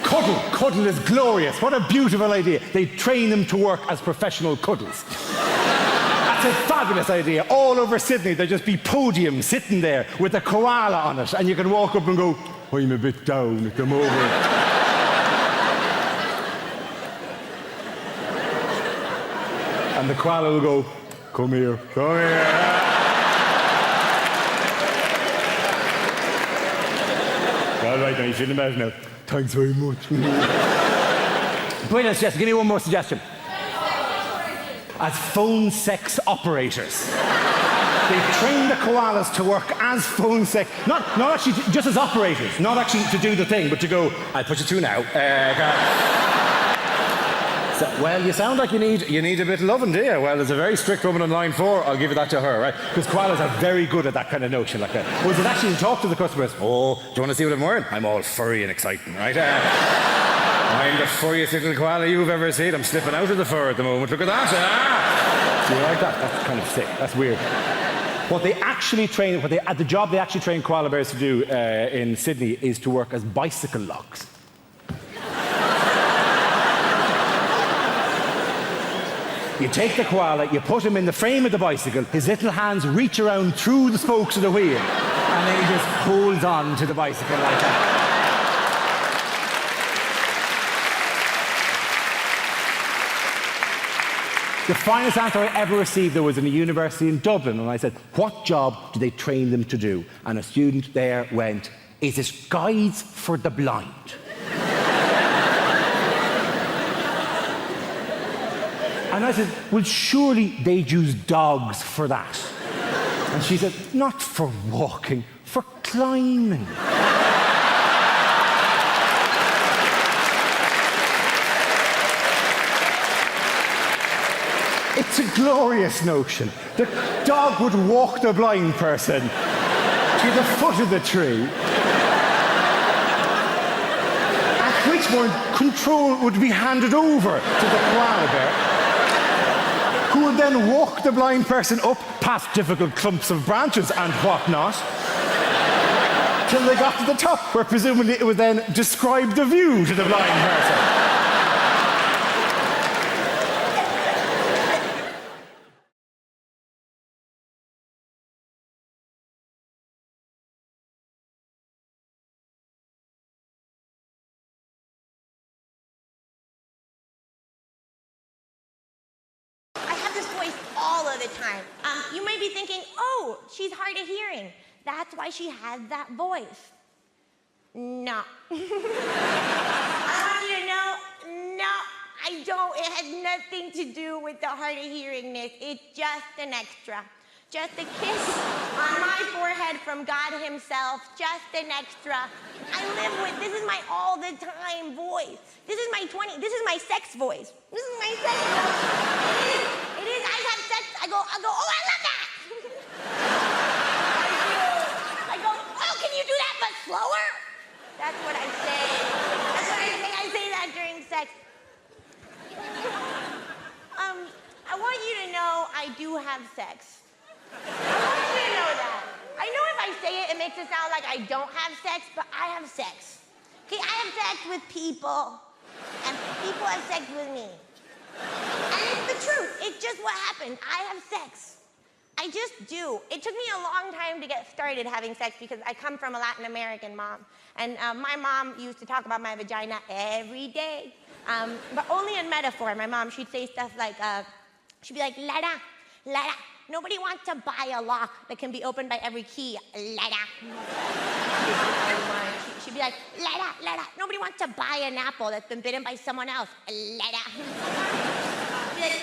Cuddle. Cuddle is glorious. What a beautiful idea. They train them to work as professional cuddles. That's a fabulous idea. All over Sydney, there'll just be podiums sitting there with a koala on it, and you can walk up and go, I'm a bit down at the moment. And the koala will go, come here, come here. All right, now you shouldn't imagine now. Thanks very much. Brilliant suggestion. Give me one more suggestion. as phone sex operators. They train the koalas to work as phone sex, not actually just as operators, not actually to do the thing, but to go, I'll put you through now. So, well, you sound like you need a bit of loving, do you? Well, there's a very strict woman on line 4. I'll give you that to her, right? Because koalas are very good at that kind of notion like that. Whereas it actually to talk to the customers, oh, do you want to see what I'm wearing? I'm all furry and exciting, right? I'm the furriest little koala you've ever seen. I'm slipping out of the fur at the moment. Look at that. Do you like that? That's kind of sick. That's weird. What they actually train, the job they actually train koala bears to do in Sydney is to work as bicycle locks. You take the koala, you put him in the frame of the bicycle, his little hands reach around through the spokes of the wheel, and then he just holds on to the bicycle like that. The finest answer I ever received, though, was in a university in Dublin, and I said, what job do they train them to do? And a student there went, is it guides for the blind? And I said, well, surely they'd use dogs for that. And she said, not for walking, for climbing. It's a glorious notion. The dog would walk the blind person to the foot of the tree, at which point control would be handed over to the koala bear, who would then walk the blind person up past difficult clumps of branches and whatnot, till they got to the top, where presumably it would then describe the view to the blind person. All of the time. You might be thinking, oh, she's hard of hearing. That's why she has that voice. No. I want you to know, no, I don't. It has nothing to do with the hard of hearingness. It's just an extra. Just a kiss on my forehead from God himself. Just an extra. I live with, this is my all the time voice. This is my this is my sex voice. This is my sex voice. It is, I have sex, I go, oh, I love that. I go, oh, can you do that but slower? That's what I say. That's what I say. I say that during sex. I want you to know I do have sex. I want you to know that. I know if I say it, it makes it sound like I don't have sex, but I have sex. Okay, I have sex with people, and people have sex with me. And it's the truth. It's just what happened. I have sex. I just do. It took me a long time to get started having sex because I come from a Latin American mom. And my mom used to talk about my vagina every day, but only in metaphor. My mom, she'd say stuff like, she'd be like, Lara, nobody wants to buy a lock that can be opened by every key. Lara. She'd be like, Lara, nobody wants to buy an apple that's been bitten by someone else. Lara. She'd be like,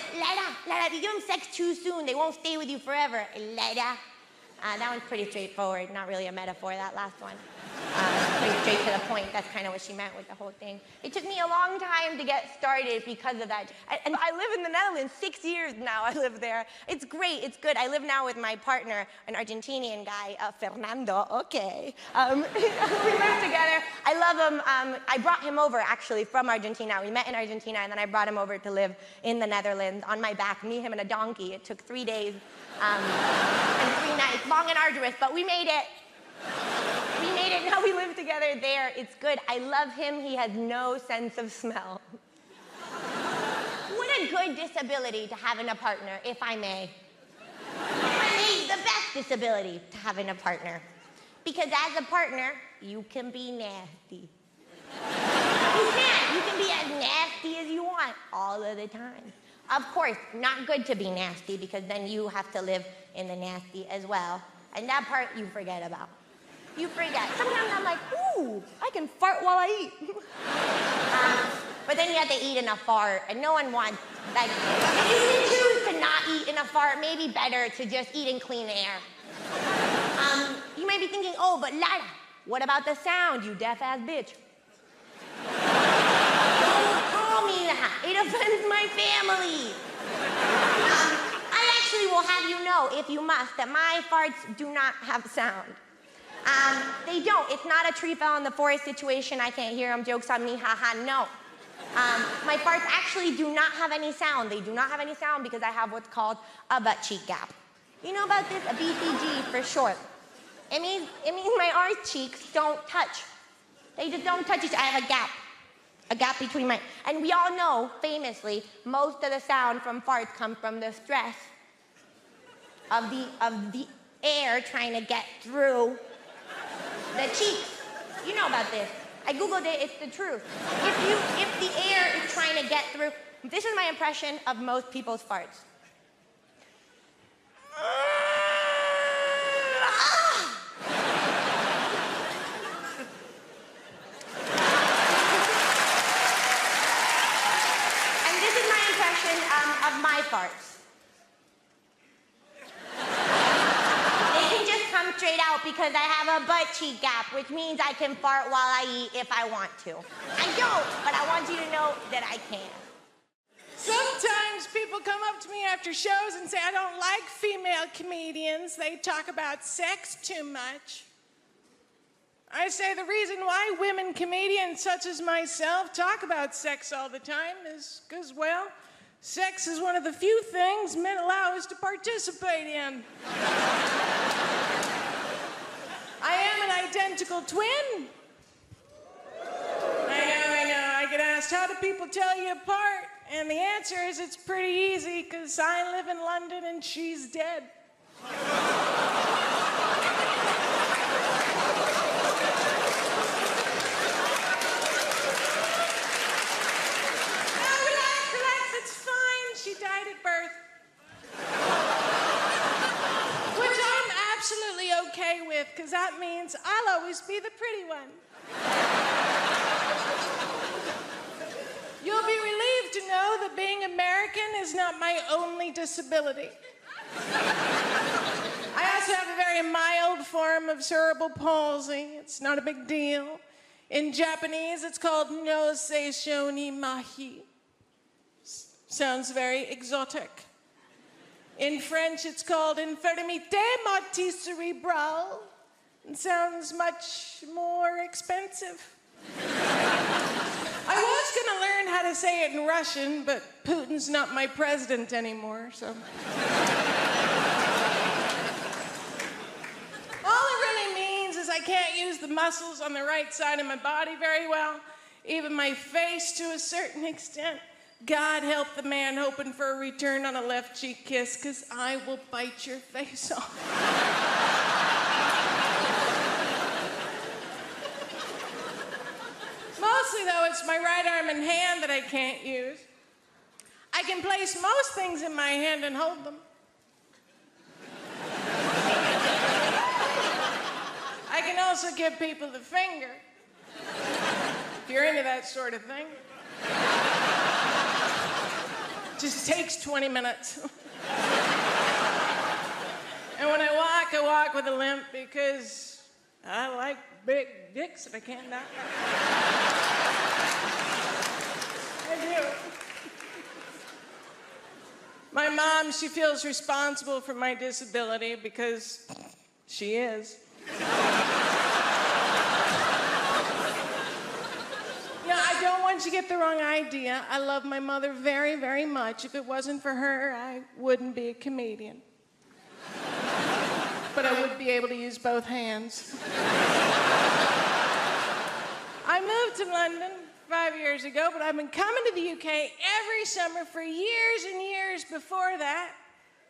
Lara, if you give them sex too soon, they won't stay with you forever. Lara. That one's pretty straightforward, not really a metaphor, that last one. Pretty straight to the point. That's kind of what she meant with the whole thing. It took me a long time to get started because of that. And I live in the Netherlands, 6 years now I live there. It's great, it's good. I live now with my partner, an Argentinian guy, Fernando, okay. We live together. I love him. I brought him over, actually, from Argentina. We met in Argentina, and then I brought him over to live in the Netherlands on my back, me, him, and a donkey. It took 3 days and 3 nights, long and arduous, but we made it. We made it, now we live together there. It's good. I love him. He has no sense of smell. What a good disability to have in a partner, if I may. The best disability to have in a partner. Because as a partner, you can be nasty. You can be as nasty as you want all of the time. Of course, not good to be nasty because then you have to live in the nasty as well. And that part you forget about. You forget. Sometimes I'm like, ooh, I can fart while I eat. But then you have to eat in a fart, and no one wants, like, if you choose to fart, maybe better to just eat in clean air. You might be thinking, oh, but Lara, what about the sound, you deaf-ass bitch? Don't call me that. It offends my family. I actually will have you know, if you must, that my farts do not have sound. They don't. It's not a tree fell in the forest situation. I can't hear them. Joke's on me. Haha, no. My farts actually do not have any sound. They do not have any sound because I have what's called a butt cheek gap. You know about this? A BCG for short. It means my arse cheeks don't touch. They just don't touch each other. I have a gap. A gap between my... And we all know, famously, most of the sound from farts come from the stress of the air trying to get through the cheeks. You know about this. I Googled it, it's the truth. If the air is trying to get through... This is my impression of most people's farts. Of my farts. They can just come straight out because I have a butt cheek gap, which means I can fart while I eat if I want to. I don't, but I want you to know that I can. Sometimes people come up to me after shows and say, I don't like female comedians. They talk about sex too much. I say the reason why women comedians such as myself talk about sex all the time is because, well, sex is one of the few things men allow us to participate in. I am an identical twin. I know. I get asked, how do people tell you apart? And the answer is it's pretty easy, because I live in London and she's dead. She died at birth. Which I'm absolutely okay with, because that means I'll always be the pretty one. You'll be relieved to know that being American is not my only disability. I also have a very mild form of cerebral palsy. It's not a big deal. In Japanese, it's called no seishou ni mahi. Sounds very exotic. In French, it's called infirmité motrice cérébrale. It sounds much more expensive. I was gonna learn how to say it in Russian, but Putin's not my president anymore, so. All it really means is I can't use the muscles on the right side of my body very well, even my face to a certain extent. God help the man hoping for a return on a left cheek kiss, because I will bite your face off. Mostly, though, it's my right arm and hand that I can't use. I can place most things in my hand and hold them. I can also give people the finger, if you're into that sort of thing. Just takes 20 minutes. And when I walk with a limp because I like big dicks that I can't knock out. I do. My mom, she feels responsible for my disability because she is. I don't want you to get the wrong idea. I love my mother very, very much. If it wasn't for her, I wouldn't be a comedian. But I would be able to use both hands. I moved to London 5 years ago, but I've been coming to the UK every summer for years and years before that,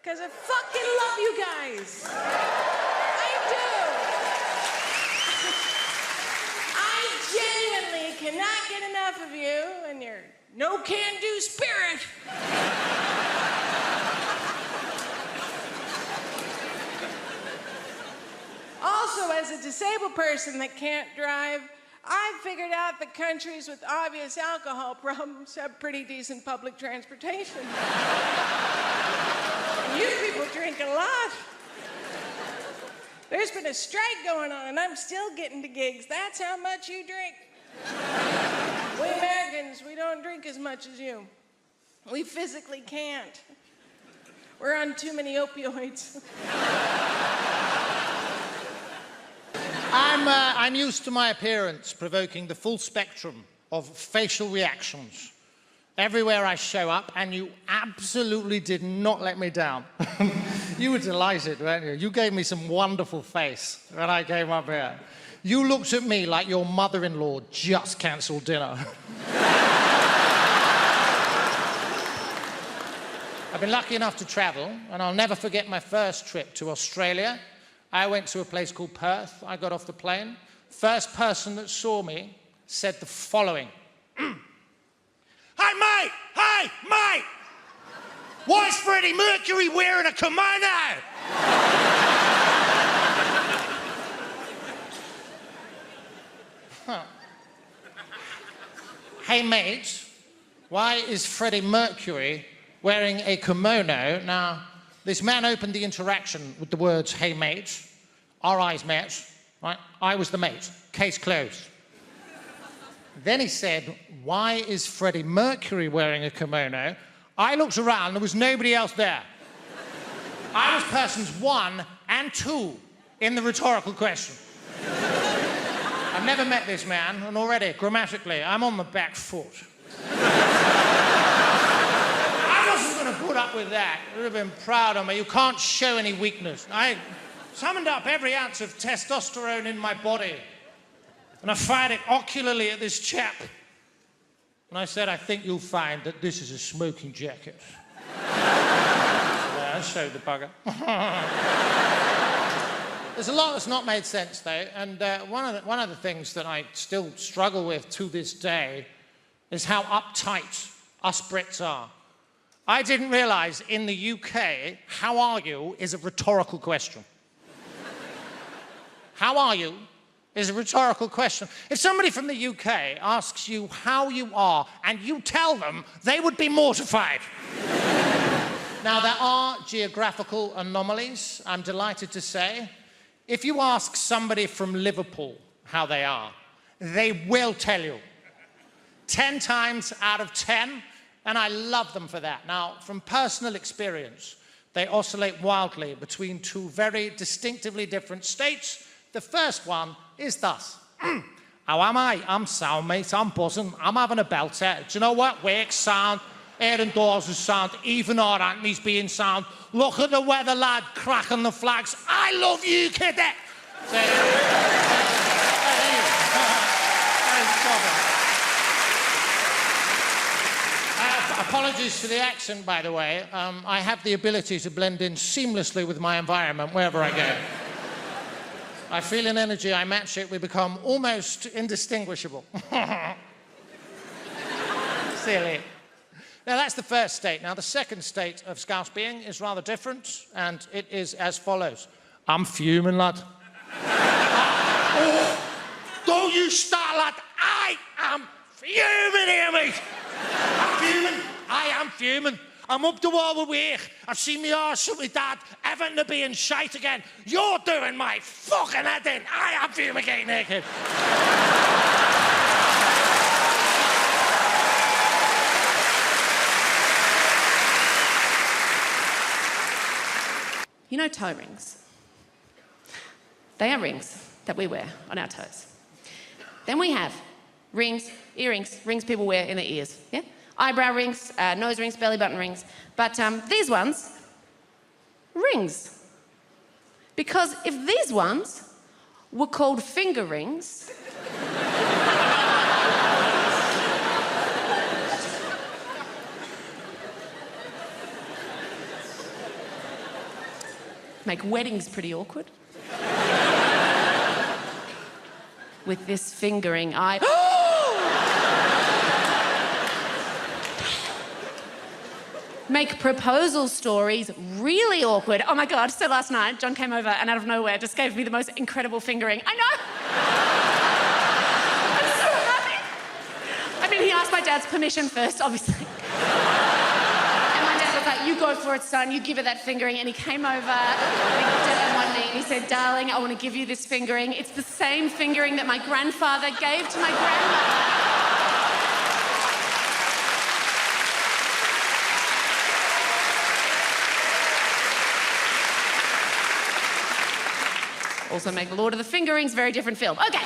because I fucking love you guys. I do. Genuinely cannot get enough of you and your no-can-do spirit. Also, as a disabled person that can't drive, I've figured out that countries with obvious alcohol problems have pretty decent public transportation. You There's been a strike going on, and I'm still getting to gigs. That's how much you drink. We Americans, we don't drink as much as you. We physically can't. We're on too many opioids. I'm used to my appearance provoking the full spectrum of facial reactions everywhere I show up, and you absolutely did not let me down. You were delighted, weren't you? You gave me some wonderful face when I came up here. You looked at me like your mother-in-law just cancelled dinner. I've been lucky enough to travel, and I'll never forget my first trip to Australia. I went to a place called Perth. I got off the plane. First person that saw me said the following. Hey, mate! Hey, mate! Why is Freddie Mercury wearing a kimono? Huh. Hey, mate, why is Freddie Mercury wearing a kimono? Now, this man opened the interaction with the words, hey, mate. Our eyes met, right? I was the mate. Case closed. Then he said, why is Freddie Mercury wearing a kimono? I looked around, there was nobody else there. I was persons 1 and 2 in the rhetorical question. I've never met this man, and already, grammatically, I'm on the back foot. I wasn't going to put up with that. You would have been proud of me. You can't show any weakness. I summoned up every ounce of testosterone in my body, and I fired it ocularly at this chap. And I said, I think you'll find that this is a smoking jacket. Yeah, I showed the bugger. There's a lot that's not made sense, though, and one of the things that I still struggle with to this day is how uptight us Brits are. I didn't realise in the UK, how are you is a rhetorical question. How are you is a rhetorical question. If somebody from the UK asks you how you are and you tell them, they would be mortified. Now, there are geographical anomalies, I'm delighted to say. If you ask somebody from Liverpool how they are, they will tell you. 10 times out of 10, and I love them for that. Now, from personal experience, they oscillate wildly between 2 very distinctively different states. The first one is thus. How am I? I'm sound, mate. I'm buzzing. I'm having a belter. Do you know what? Work's sound. Aaron Dawes is sound. Even our Anthony's being sound. Look at the weather, lad. Cracking the flags. I love you, kiddie. Apologies for the accent, by the way. I have the ability to blend in seamlessly with my environment wherever I go. I feel an energy, I match it, we become almost indistinguishable. Silly. Now, that's the first state. Now, the second state of Scouse being is rather different, and it is as follows. I'm fuming, lad. Oh, don't you start, lad. I am fuming here, mate. I'm fuming. I am fuming. I'm up the wall with work. I've seen me arse with my dad, Everton to being shite again. You're doing my fucking head in. I am fumigating naked. You know toe rings? They are rings that we wear on our toes. Then we have rings, earrings, rings people wear in their ears, yeah? Eyebrow rings, nose rings, belly button rings. But these ones, rings. Because if these ones were called finger rings, make weddings pretty awkward. With this fingering, make proposal stories really awkward. Oh my God, so last night, John came over and out of nowhere just gave me the most incredible fingering. I know! I'm so happy. I mean, he asked my dad's permission first, obviously. And my dad was like, you you go for it, son. You give her that fingering. And he came over, and he got down on one knee, and he said, darling, I want to give you this fingering. It's the same fingering that my grandfather gave to my grandmother. Also make Lord of the Fingerings, very different film. Okay.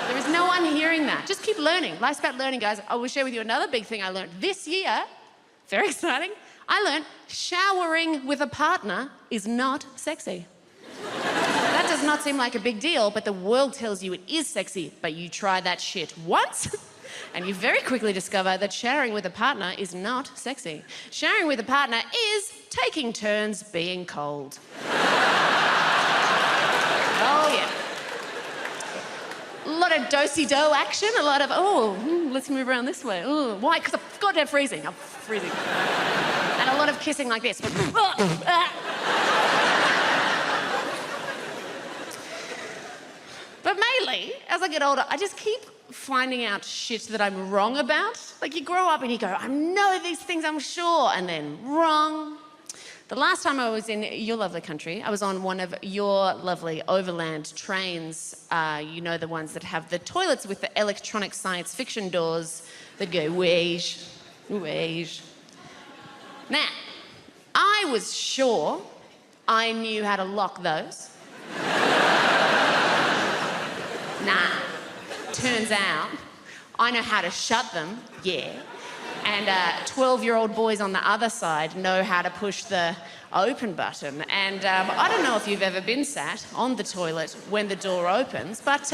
There is no one hearing that. Just keep learning. Life's about learning, guys. I will share with you another big thing I learned this year. Very exciting. I learned showering with a partner is not sexy. That does not seem like a big deal, but the world tells you it is sexy. But you try that shit once, and you very quickly discover that showering with a partner is not sexy. Showering with a partner is taking turns being cold. Oh, yeah. A lot of do-si-do action, a lot of, let's move around this way. Oh, why? Because I'm goddamn freezing. I'm freezing. And a lot of kissing like this. But mainly, as I get older, I just keep finding out shit that I'm wrong about. Like, you grow up and you go, I know these things, I'm sure, and then wrong. The last time I was in your lovely country, I was on one of your lovely overland trains. You know, the ones that have the toilets with the electronic science fiction doors that go wage, wage. Now, I was sure I knew how to lock those. Nah, turns out I know how to shut them, yeah. And 12-year-old boys on the other side know how to push the open button. And I don't know if you've ever been sat on the toilet when the door opens, but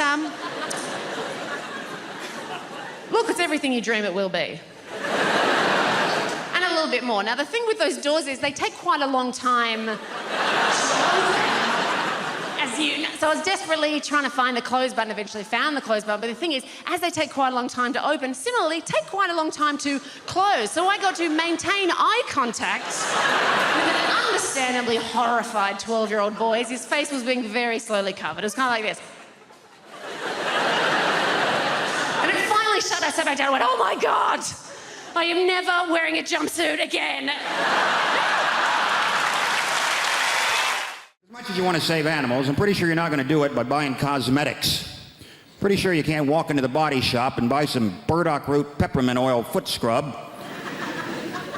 look, it's everything you dream it will be. And a little bit more. Now, the thing with those doors is they take quite a long time to open. As you know. So I was desperately trying to find the close button, eventually found the close button, but the thing is, as they take quite a long time to open, similarly, take quite a long time to close. So I got to maintain eye contact with an understandably horrified 12-year-old boy as his face was being very slowly covered. It was kind of like this. And it finally shut. I sat back down and went, oh my God, I am never wearing a jumpsuit again. As much as you want to save animals, I'm pretty sure you're not going to do it by buying cosmetics. Pretty sure you can't walk into the body shop and buy some burdock root peppermint oil foot scrub,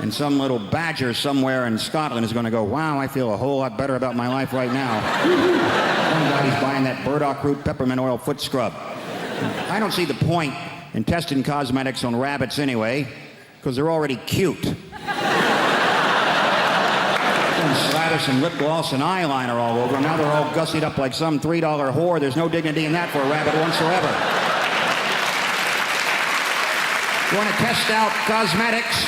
and some little badger somewhere in Scotland is going to go, wow, I feel a whole lot better about my life right now. Somebody's buying that burdock root peppermint oil foot scrub. I don't see the point in testing cosmetics on rabbits anyway, because they're already cute. Slather some lip gloss and eyeliner all over them. Now they're all gussied up like some $3 whore. There's no dignity in that for a rabbit whatsoever. You want to test out cosmetics?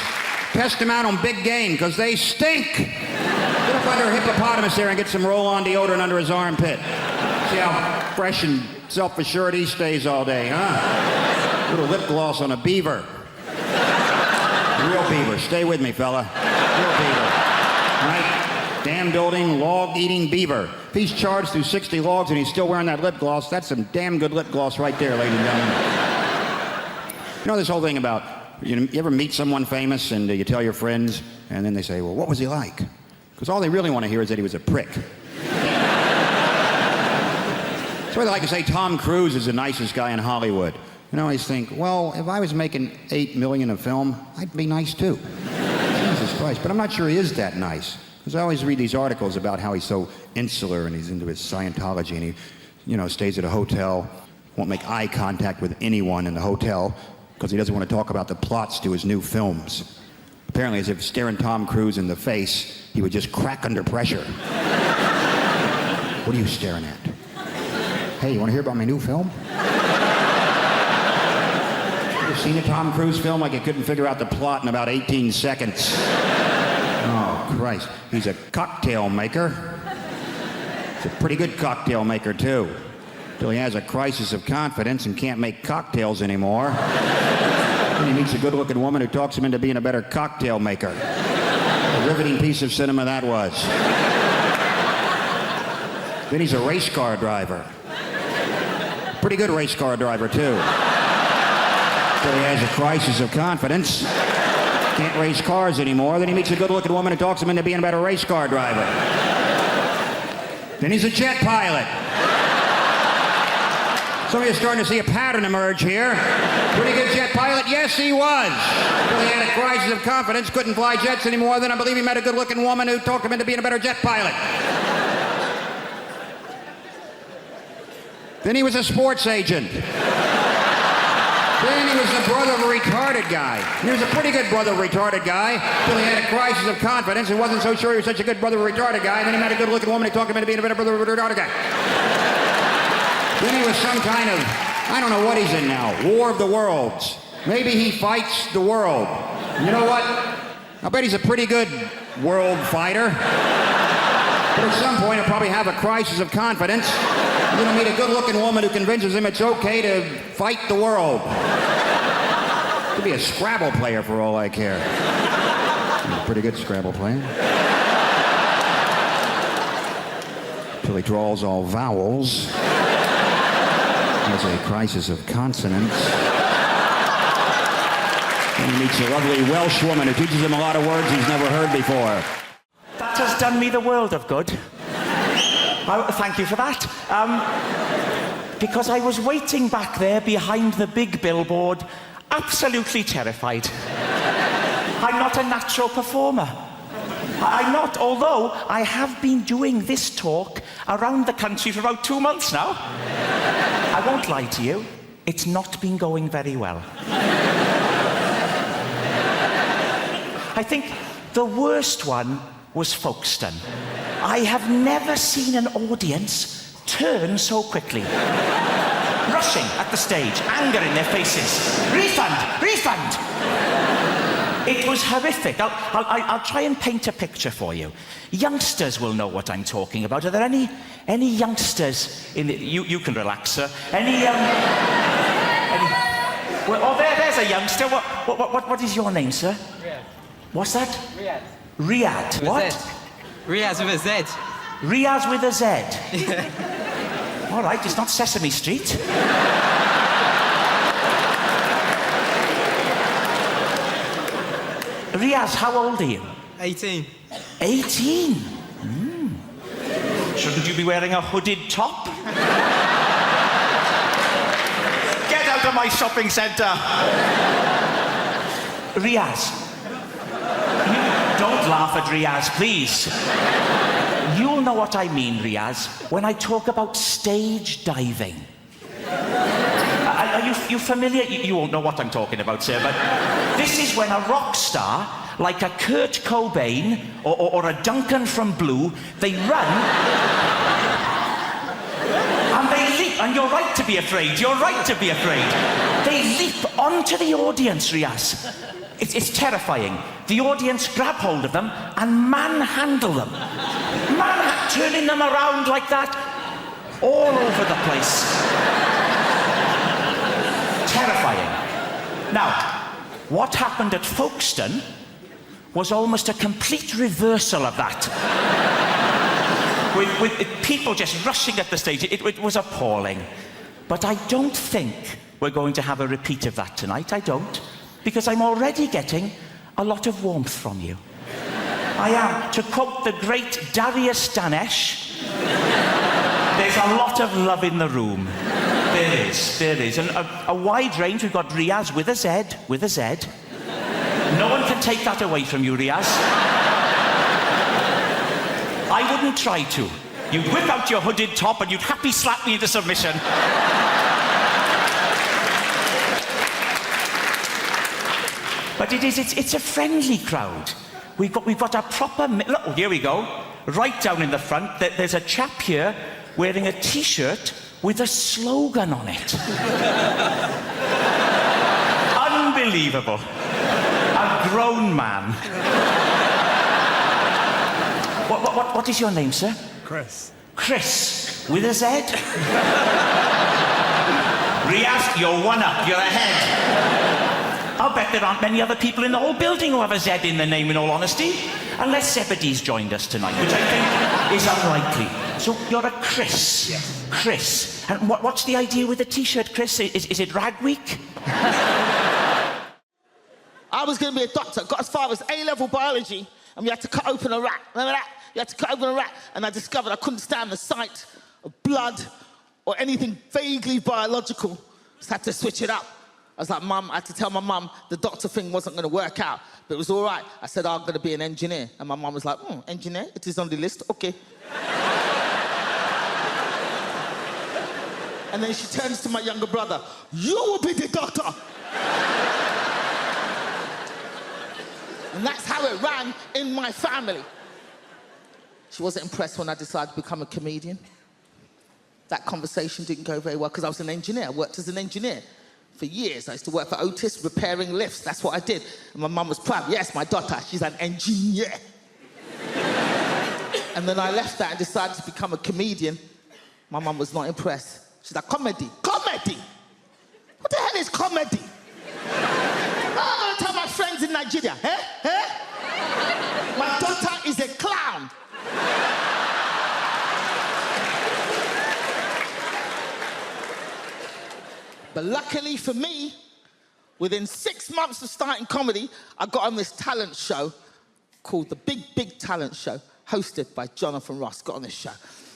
Test them out on big game, because they stink. Get up under a hippopotamus there and get some roll-on deodorant under his armpit. See how fresh and self-assured he stays all day, huh? Little lip gloss on a beaver. Real beaver. Stay with me, fella. Real beaver. Right? Dam-building, log-eating beaver. If he's charged through 60 logs and he's still wearing that lip gloss, that's some damn good lip gloss right there, ladies and gentlemen. You know this whole thing about, you ever meet someone famous and you tell your friends, and then they say, well, what was he like? Because all they really want to hear is that he was a prick. So they like to say Tom Cruise is the nicest guy in Hollywood. And I always think, well, if I was making $8 million a film, I'd be nice too. Jesus Christ. But I'm not sure he is that nice. Because I always read these articles about how he's so insular and he's into his Scientology and he, stays at a hotel, won't make eye contact with anyone in the hotel because he doesn't want to talk about the plots to his new films. Apparently, as if staring Tom Cruise in the face, he would just crack under pressure. What are you staring at? Hey, you want to hear about my new film? You ever seen a Tom Cruise film like he couldn't figure out the plot in about 18 seconds? Oh, Christ. He's a cocktail maker. He's a pretty good cocktail maker, too. Till he has a crisis of confidence and can't make cocktails anymore. Then he meets a good-looking woman who talks him into being a better cocktail maker. A riveting piece of cinema that was. Then he's a race car driver. Pretty good race car driver, too. Till he has a crisis of confidence. Can't race cars anymore. Then he meets a good-looking woman who talks him into being a better race car driver. Then he's a jet pilot. Some of you are starting to see a pattern emerge here. Pretty good jet pilot? Yes, he was. Until he had a crisis of confidence, couldn't fly jets anymore. Then I believe he met a good-looking woman who talked him into being a better jet pilot. Then he was a sports agent. Then he was the brother of a retarded guy. He was a pretty good brother of a retarded guy until he had a crisis of confidence and wasn't so sure he was such a good brother of a retarded guy. And then he met a good-looking woman who talked him into being a better brother of a retarded guy. Then he was some kind of, I don't know what he's in now, War of the Worlds. Maybe he fights the world. You know what? I bet he's a pretty good world fighter. But at some point he'll probably have a crisis of confidence. You're gonna meet a good-looking woman who convinces him it's okay to fight the world. Could be a Scrabble player for all I care. He's a pretty good Scrabble player. Till he draws all vowels. Has a crisis of consonants. And he meets a lovely Welsh woman who teaches him a lot of words he's never heard before. That has done me the world of good. Thank you for that. Because I was waiting back there behind the big billboard, absolutely terrified. I'm not a natural performer. I'm not, although I have been doing this talk around the country for about 2 months now. I won't lie to you, it's not been going very well. I think the worst one was Folkestone. I have never seen an audience turn so quickly. Rushing at the stage, anger in their faces. Refund! Refund! It was horrific. I'll try and paint a picture for you. Youngsters will know what I'm talking about. Are there any youngsters in the... You can relax, sir. Well, there's a youngster. What is your name, sir? Riyadh. What's that? Riyadh. Riyadh. What? Riyadh with a Z. Riyadh with a Z. All right, it's not Sesame Street. Riaz, how old are you? 18. 18? Shouldn't you be wearing a hooded top? Get out of my shopping centre! Riaz. Don't laugh at Riaz, please. You'll know what I mean, Riaz, when I talk about stage diving. Are you familiar? You won't know what I'm talking about, sir, but this is when a rock star, like a Kurt Cobain or a Duncan from Blue, they run and they leap, and you're right to be afraid, you're right to be afraid. They leap onto the audience, Riaz. It's terrifying. The audience grab hold of them and manhandle them. Turning them around like that, all over the place. Terrifying. Now, what happened at Folkestone was almost a complete reversal of that. with people just rushing at the stage. It was appalling. But I don't think we're going to have a repeat of that tonight. I don't. Because I'm already getting a lot of warmth from you. I am. To quote the great Darius Danesh, there's a lot of love in the room. There is. And a wide range. We've got Riaz with a Z. No one can take that away from you, Riaz. I wouldn't try to. You'd whip out your hooded top and you'd happy slap me into submission. But it's a friendly crowd. We've got a proper... Look, here we go. Right down in the front, there's a chap here wearing a T-shirt with a slogan on it. Unbelievable. A grown man. What is your name, sir? Chris. Chris, with a Z? Riaz, you're one up, you're ahead. I'll bet there aren't many other people in the whole building who have a Z in their name, in all honesty. Unless Zebedee's joined us tonight, which I think is unlikely. So you're a Chris. Yes. Chris. And what's the idea with the T-shirt, Chris? Is it Rag Week? I was going to be a doctor. Got as far as A-level biology, and we had to cut open a rat. Remember that? You had to cut open a rat, and I discovered I couldn't stand the sight of blood or anything vaguely biological. Just had to switch it up. I was like, Mum, I had to tell my mum the doctor thing wasn't going to work out, but it was all right. I said, I'm going to be an engineer. And my mum was like, engineer? It is on the list? Okay. And then she turns to my younger brother. You will be the doctor. And that's how it ran in my family. She wasn't impressed when I decided to become a comedian. That conversation didn't go very well because I was an engineer. I worked as an engineer for years. I used to work for Otis, repairing lifts. That's what I did. And my mum was proud. Yes, my daughter, she's an engineer. And then I left that and decided to become a comedian. My mum was not impressed. She's like, comedy. Comedy? What the hell is comedy? I'm going to tell my friends in Nigeria. My daughter is a clown. But luckily for me, within 6 months of starting comedy, I got on this talent show called The Big, Big Talent Show, hosted by Jonathan Ross. Got on this show.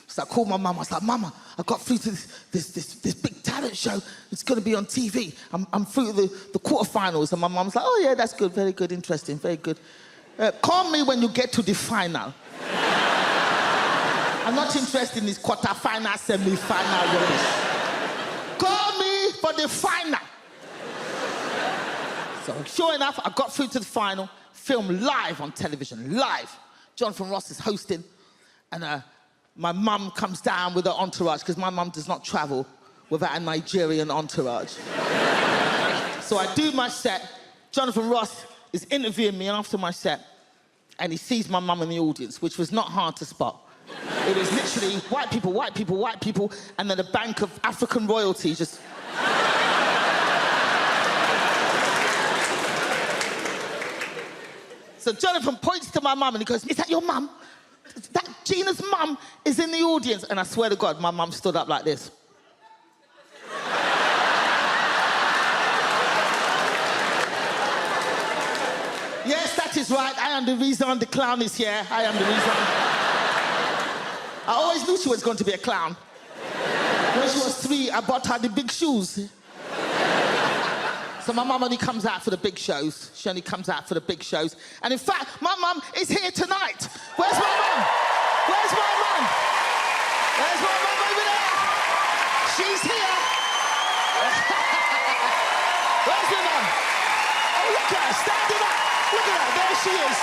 So I called my mum. I was like, Mama, I got through to this big talent show. It's going to be on TV. I'm through the quarterfinals. And my mum was like, oh, yeah, that's good. Very good. Interesting. Very good. Call me when you get to the final. I'm not interested in this quarterfinal, semi-final rubbish. Call me for the final. So sure enough, I got through to the final, filmed live on television, live. Jonathan Ross is hosting, and my mum comes down with her entourage, because my mum does not travel without a Nigerian entourage. So I do my set. Jonathan Ross is interviewing me after my set, and he sees my mum in the audience, which was not hard to spot. It was literally white people, white people, white people, and then a bank of African royalty just... So Jonathan points to my mum and he goes, is that your mum? That Gina's mum is in the audience. And I swear to God, my mum stood up like this. Yes, that is right. I am the reason the clown is here. I am the reason. I always knew she was going to be a clown. When she was 3, I bought her the big shoes. So my mum only comes out for the big shows. She only comes out for the big shows. And in fact, my mum is here tonight. Where's my mum? Where's my mum? Where's my mum over there? She's here. Where's your mum? Oh, look at her, standing up. Look at her, there she is.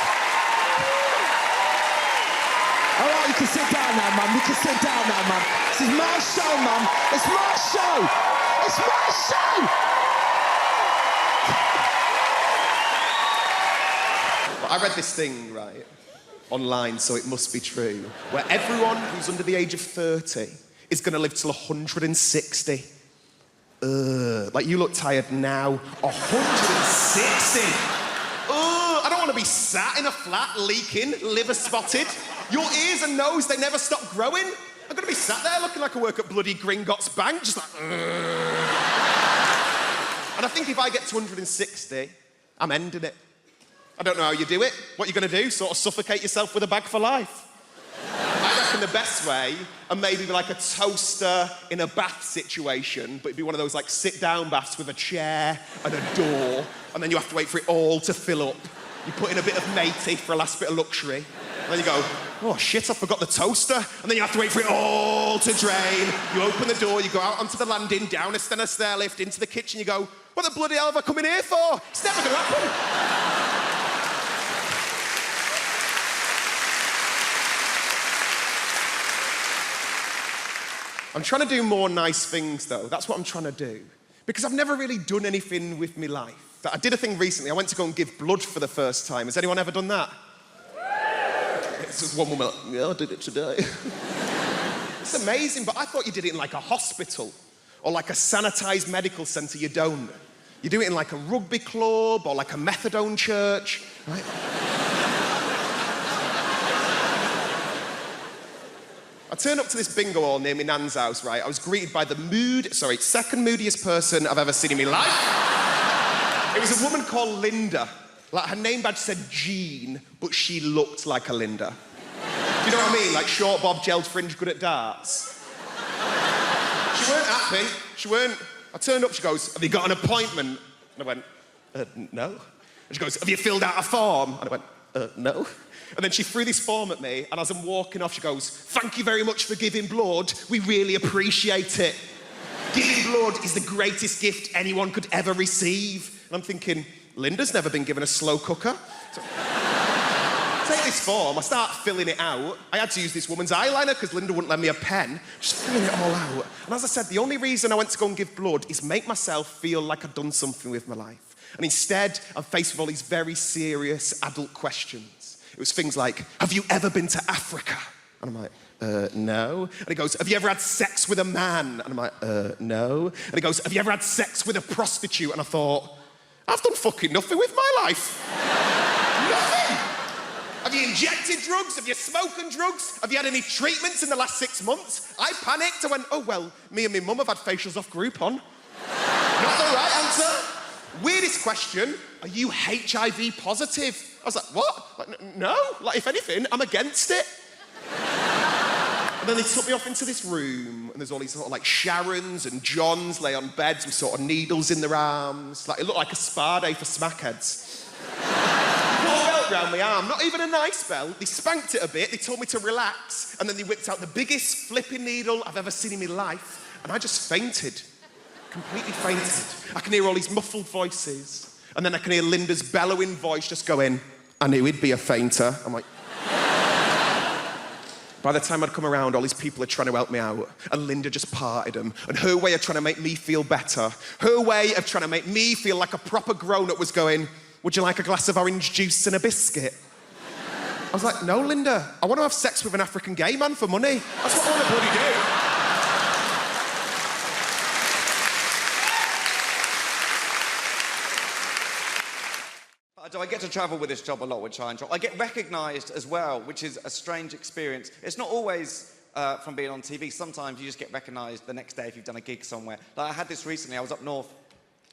All right, you can sit down now, mum. You can sit down now, mum. This is my show, mum. It's my show. It's my show. I read this thing, right, online, so it must be true, where everyone who's under the age of 30 is going to live till 160. Like, you look tired now. 160! I don't want to be sat in a flat, leaking, liver spotted. Your ears and nose, they never stop growing. I'm going to be sat there looking like I work at bloody Gringotts Bank, just like... And I think if I get to 160, I'm ending it. I don't know how you do it. What are you going to do? Sort of suffocate yourself with a bag for life? I reckon the best way, and maybe like a toaster in a bath situation, but it'd be one of those like sit-down baths with a chair and a door, and then you have to wait for it all to fill up. You put in a bit of matey for a last bit of luxury, and then you go, oh shit, I forgot the toaster, and then you have to wait for it all to drain. You open the door, you go out onto the landing, down a stair lift, into the kitchen, you go, what the bloody hell have I come in here for? It's never going to happen. I'm trying to do more nice things, though. That's what I'm trying to do. Because I've never really done anything with my life. I did a thing recently. I went to go and give blood for the first time. Has anyone ever done that? It's just one woman like, yeah, I did it today. It's amazing, but I thought you did it in like a hospital or like a sanitised medical centre. You don't. You do it in like a rugby club or like a methadone church, right? I turned up to this bingo hall near my nan's house, right? I was greeted by the second moodiest person I've ever seen in my life. It was a woman called Linda. Like, her name badge said Jean, but she looked like a Linda. Do you know what I mean? Like, short bob, gelled fringe, good at darts. She weren't happy. She weren't... I turned up, she goes, have you got an appointment? And I went, no. And she goes, have you filled out a form? And I went, no. And then she threw this form at me, and as I'm walking off, she goes, thank you very much for giving blood. We really appreciate it. Giving blood is the greatest gift anyone could ever receive. And I'm thinking, Linda's never been given a slow cooker. So, take this form, I start filling it out. I had to use this woman's eyeliner because Linda wouldn't lend me a pen. Just filling it all out. And as I said, the only reason I went to go and give blood is make myself feel like I'd done something with my life. And instead, I'm faced with all these very serious adult questions. It was things like, have you ever been to Africa? And I'm like, no. And he goes, have you ever had sex with a man? And I'm like, no. And he goes, have you ever had sex with a prostitute? And I thought, I've done fucking nothing with my life. Nothing. Have you injected drugs? Have you smoked drugs? Have you had any treatments in the last 6 months? I panicked. I went, oh, well, me and my mum have had facials off Groupon. Not the right answer. Weirdest question, are you HIV positive? I was like, what? Like, no. Like, if anything, I'm against it. And then they took me off into this room, and there's all these sort of like Sharons and Johns lay on beds with sort of needles in their arms. Like, it looked like a spa day for smackheads. Put a belt round my arm, not even a nice belt. They spanked it a bit, they told me to relax, and then they whipped out the biggest flipping needle I've ever seen in my life, and I just fainted. Completely fainted. I can hear all these muffled voices, and then I can hear Linda's bellowing voice just going, I knew he'd be a fainter. I'm like... By the time I'd come around, all these people are trying to help me out, and Linda just parted them. And her way of trying to make me feel better, her way of trying to make me feel like a proper grown-up was going, would you like a glass of orange juice and a biscuit? I was like, no, Linda, I want to have sex with an African gay man for money. That's what I want to bloody do. Do I get to travel with this job a lot, which I enjoy. I get recognised as well, which is a strange experience. It's not always from being on TV. Sometimes you just get recognised the next day if you've done a gig somewhere. Like I had this recently. I was up north,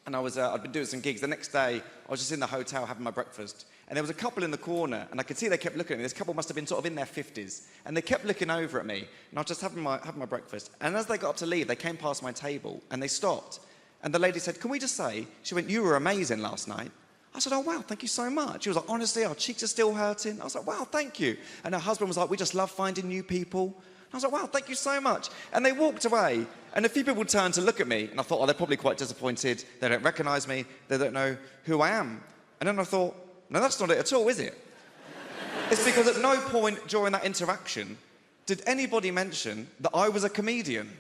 and I'd been doing some gigs. The next day, I was just in the hotel having my breakfast, and there was a couple in the corner, and I could see they kept looking at me. This couple must have been sort of in their 50s, and they kept looking over at me, and I was just having my breakfast. And as they got up to leave, they came past my table, and they stopped. And the lady said, can we just say, she went, you were amazing last night. I said, oh, wow, thank you so much. She was like, honestly, our cheeks are still hurting. I was like, wow, thank you. And her husband was like, we just love finding new people. And I was like, wow, thank you so much. And they walked away, and a few people turned to look at me, and I thought, oh, they're probably quite disappointed. They don't recognise me. They don't know who I am. And then I thought, no, that's not it at all, is it? It's because at no point during that interaction did anybody mention that I was a comedian.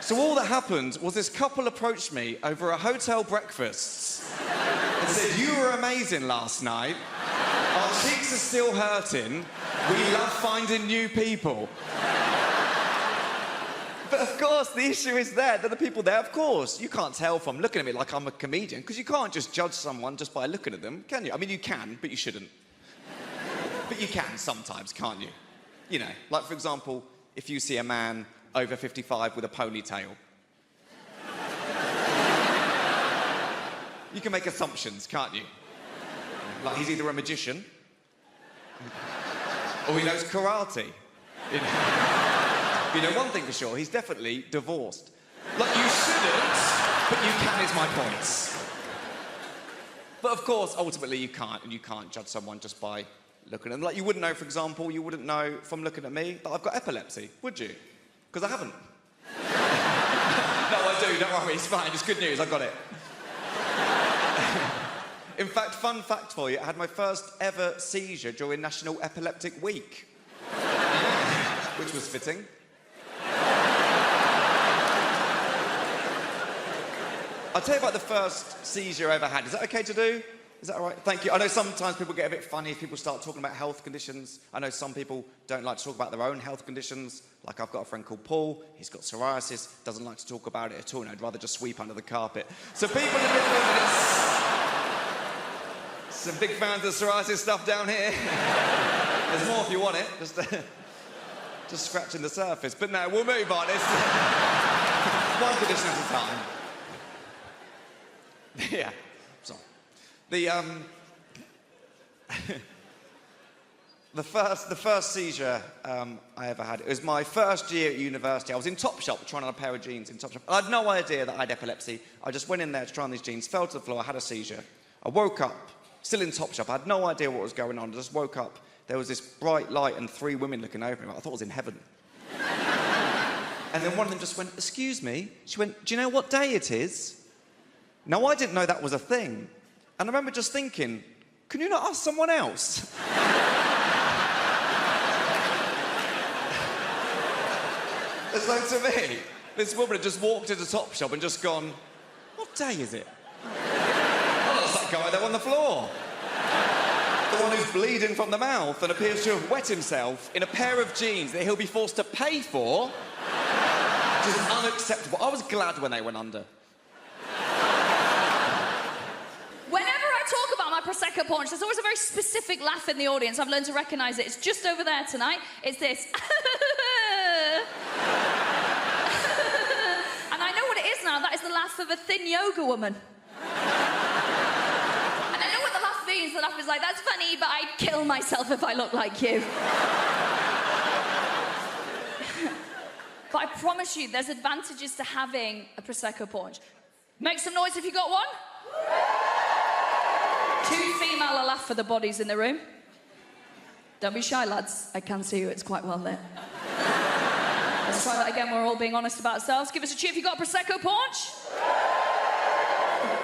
So all that happened was this couple approached me over a hotel breakfast and said, you were amazing last night. Our cheeks are still hurting. We love finding new people. But of course, the issue is there. They're the people there. Of course, you can't tell from looking at me like I'm a comedian, because you can't just judge someone just by looking at them, can you? I mean, you can, but you shouldn't. But you can sometimes, can't you? You know, like, for example, if you see a man over 55 with a ponytail. You can make assumptions, can't you? Like he's either a magician or he knows karate. You know one thing for sure, he's definitely divorced. Like you shouldn't, but you can is my point. But of course, ultimately you can't, and you can't judge someone just by looking at them. Like you wouldn't know, for example, you wouldn't know from looking at me that I've got epilepsy, would you? Because I haven't. No, I do, don't worry, it's fine, it's good news, I've got it. In fact, fun fact for you, I had my first ever seizure during National Epileptic Week. Which was fitting. I'll tell you about the first seizure I ever had. Is that okay to do? Is that all right? Thank you. I know sometimes people get a bit funny if people start talking about health conditions. I know some people don't like to talk about their own health conditions. Like I've got a friend called Paul, he's got psoriasis, doesn't like to talk about it at all, and I'd rather just sweep under the carpet. So people in different... Some big fans of psoriasis stuff down here. There's more if you want it, just scratching the surface. But no, we'll move on. It's one condition at a time. Yeah. Sorry. The first seizure I ever had, it was my first year at university. I was in Topshop trying on a pair of jeans in Topshop. I had no idea that I had epilepsy. I just went in there to try on these jeans, fell to the floor, I had a seizure. I woke up, still in Topshop. I had no idea what was going on. I just woke up. There was this bright light and 3 women looking over me. I thought I was in heaven. And then one of them just went, "Excuse me." She went, "Do you know what day it is?" Now, I didn't know that was a thing. And I remember just thinking, can you not ask someone else? It's like, to me, this woman had just walked into Topshop and just gone, "What day is it?" Oh, that's that guy there on the floor. The one who's bleeding from the mouth and appears to have wet himself in a pair of jeans that he'll be forced to pay for. Which is unacceptable. I was glad when they went under. Whenever I talk about my Prosecco paunch, there's always a very specific laugh in the audience. I've learned to recognise it. It's just over there tonight. It's this. And I know what it is now. That is the laugh of a thin yoga woman. And I know what the laugh means. The laugh is like, "That's funny, but I'd kill myself if I looked like you." But I promise you, there's advantages to having a Prosecco paunch. Make some noise if you got one. 2 female will laugh for the bodies in the room. Don't be shy, lads. I can see you, it's quite well lit. Let's try that again, we're all being honest about ourselves. Give us a cheer if you got a Prosecco paunch.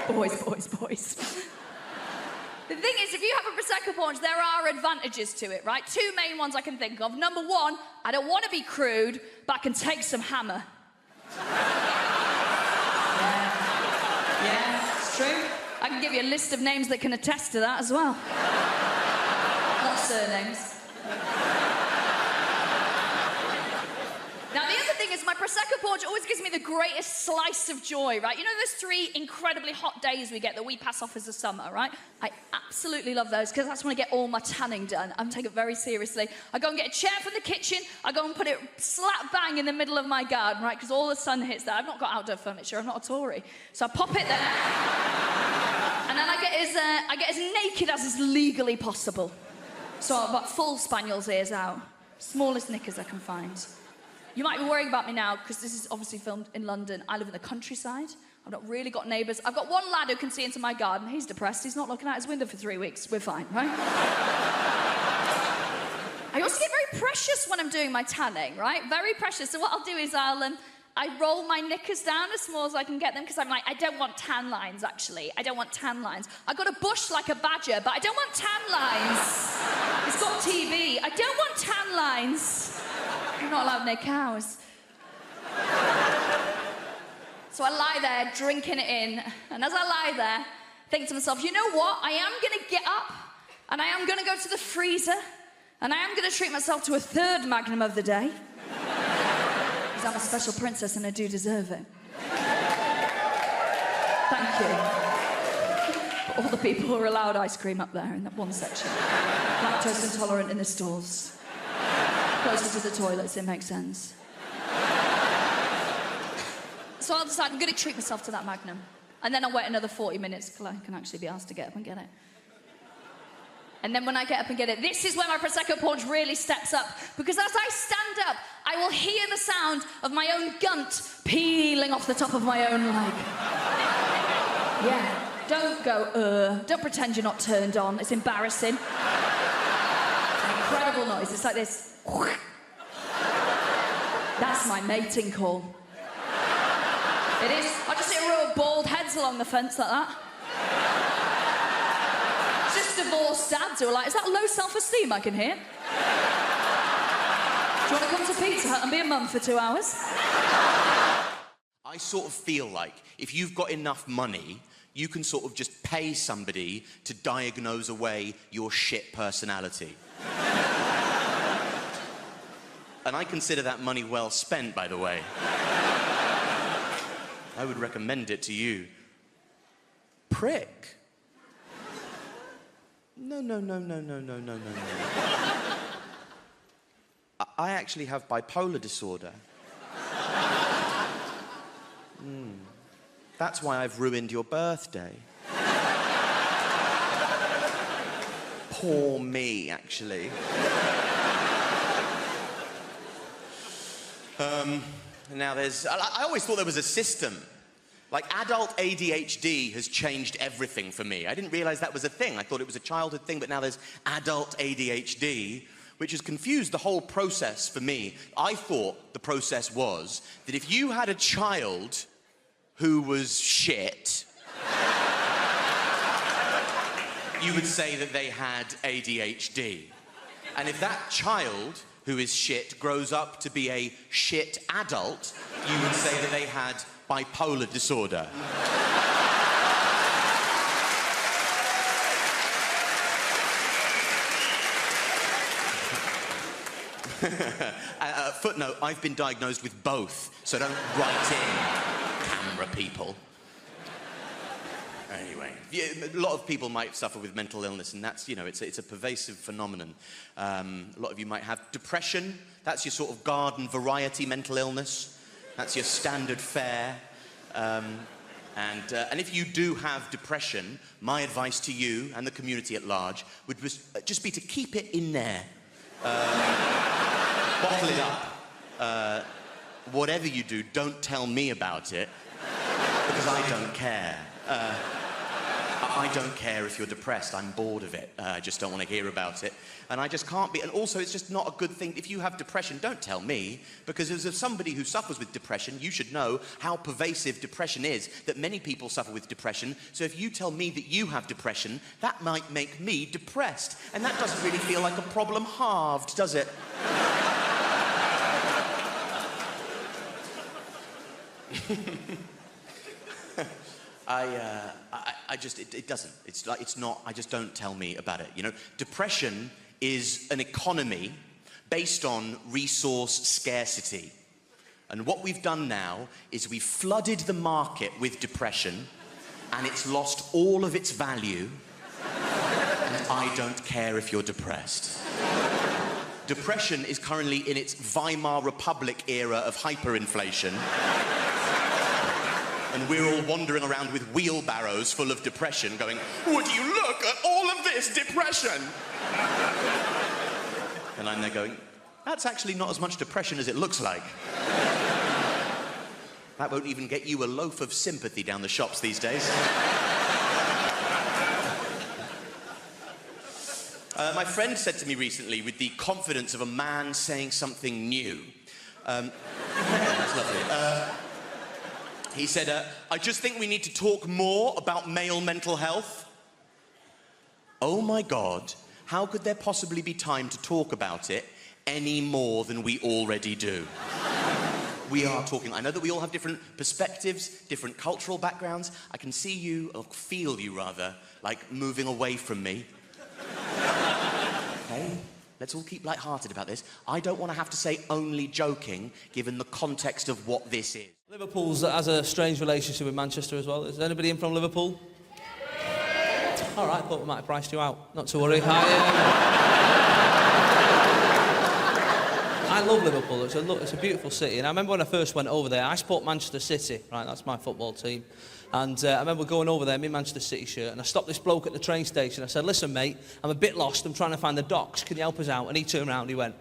Boys, boys, boys. The thing is, if you have a Prosecco paunch, there are advantages to it, right? 2 main ones I can think of. Number 1, I don't want to be crude, but I can take some hammer. Yeah, it's true. I can give you a list of names that can attest to that as well. Not surnames. Now, the other thing is my Prosecco paunch always gives me the greatest slice of joy, right? You know those 3 incredibly hot days we get that we pass off as the summer, right? I absolutely love those because that's when I get all my tanning done. I'm taking it very seriously. I go and get a chair from the kitchen. I go and put it slap bang in the middle of my garden, right? Because all the sun hits there. I've not got outdoor furniture. I'm not a Tory. So I pop it there. And then I get as naked as is legally possible. So I've got full spaniel's ears out. Smallest knickers I can find. You might be worrying about me now, because this is obviously filmed in London. I live in the countryside. I've not really got neighbours. I've got one lad who can see into my garden. He's depressed. He's not looking out his window for 3 weeks. We're fine, right? I also get very precious when I'm doing my tanning, right? Very precious. So what I'll do is I roll my knickers down as small as I can get them, because I'm like, I don't want tan lines, actually. I don't want tan lines. I've got a bush like a badger, but I don't want tan lines. It's got TV. I don't want tan lines. I'm not allowed near cows. So I lie there, drinking it in, and as I lie there, think to myself, you know what? I am going to get up, and I am going to go to the freezer, and I am going to treat myself to a 3rd Magnum of the day. Because I'm a special princess, and I do deserve it. Thank you. For all the people who are allowed ice cream up there in that one section. Lactose intolerant in the stalls. Closer to the toilets, it makes sense. So I'll decide I'm going to treat myself to that Magnum. And then I'll wait another 40 minutes till I can actually be asked to get up and get it. And then when I get up and get it, this is where my Prosecco paunch really steps up. Because as I stand up, I will hear the sound of my own gunt peeling off the top of my own leg. Yeah. Don't go, Don't pretend you're not turned on. It's embarrassing. It's an incredible noise. It's like this. That's my mating call. It is. I just see a row of bald heads along the fence like that. It's just divorced dads who are like, is that low self-esteem I can hear? Do you want to come to Pizza Hut and be a mum for 2 hours? I sort of feel like if you've got enough money, you can sort of just pay somebody to diagnose away your shit personality. And I consider that money well spent, by the way. I would recommend it to you. Prick. No. I actually have bipolar disorder. That's why I've ruined your birthday. poor me, actually. Now I always thought there was a system. Like, adult ADHD has changed everything for me. I didn't realize that was a thing. I thought it was a childhood thing, but now there's adult ADHD, which has confused the whole process for me. I thought the process was that if you had a child who was shit, you would say that they had ADHD. And if that child who is shit grows up to be a shit adult, you would say that they had bipolar disorder. Footnote, I've been diagnosed with both, so don't write in, camera people. Anyway, a lot of people might suffer with mental illness, and that's, you know, it's a pervasive phenomenon. A lot of you might have depression. That's your sort of garden variety mental illness. That's your standard fare. And if you do have depression, my advice to you and the community at large would just be to keep it in there. Bottle it up. Whatever you do, don't tell me about it, because I don't care. I don't care if you're depressed. I'm bored of it. I just don't want to hear about it. And I just can't be. And also, it's just not a good thing. If you have depression, don't tell me. Because as somebody who suffers with depression, you should know how pervasive depression is, that many people suffer with depression. So if you tell me that you have depression, that might make me depressed. And that doesn't really feel like a problem halved, does it? It doesn't. It's like, it's not, don't tell me about it, you know? Depression is an economy based on resource scarcity. And what we've done now is we've flooded the market with depression, and it's lost all of its value, and I don't care if you're depressed. Depression is currently in its Weimar Republic era of hyperinflation. And we're all wandering around with wheelbarrows full of depression going, would you look at all of this depression? And I'm there going, that's actually not as much depression as it looks like. That won't even get you a loaf of sympathy down the shops these days. My friend said to me recently, with the confidence of a man saying something new, that's lovely. He said, I just think we need to talk more about male mental health. Oh my God, how could there possibly be time to talk about it any more than we already do? We are talking. I know that we all have different perspectives, different cultural backgrounds. I can see you, or feel you rather, like moving away from me. Okay? Let's all keep light-hearted about this. I don't want to have to say only joking, given the context of what this is. Liverpool has a strange relationship with Manchester as well. Is anybody in from Liverpool? All right, thought we might have priced you out. Not to worry. I love Liverpool. It's a beautiful city. And I remember when I first went over there, I support Manchester City, right? That's my football team. And I remember going over there in my Manchester City shirt, and I stopped this bloke at the train station. I said, listen, mate, I'm a bit lost. I'm trying to find the docks. Can you help us out? And he turned around and he went...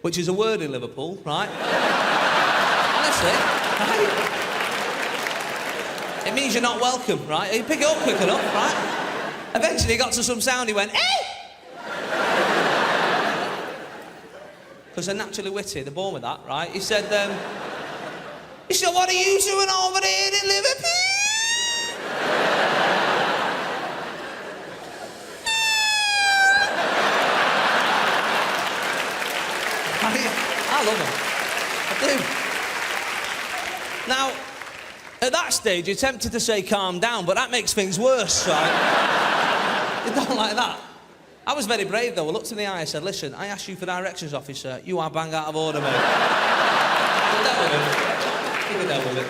which is a word in Liverpool, right? Honestly, right? It means you're not welcome, right? You pick it up quick enough, right? Eventually he got to some sound, he went, hey! Because they're naturally witty, they're born with that, right? He said, what are you doing over there in Liverpool? I love him. I do. Now, at that stage, you're tempted to say calm down, but that makes things worse, right? You don't like that. I was very brave, though. I looked in the eye, I said, listen, I asked you for directions, officer. You are bang out of order, mate. You can deal with it.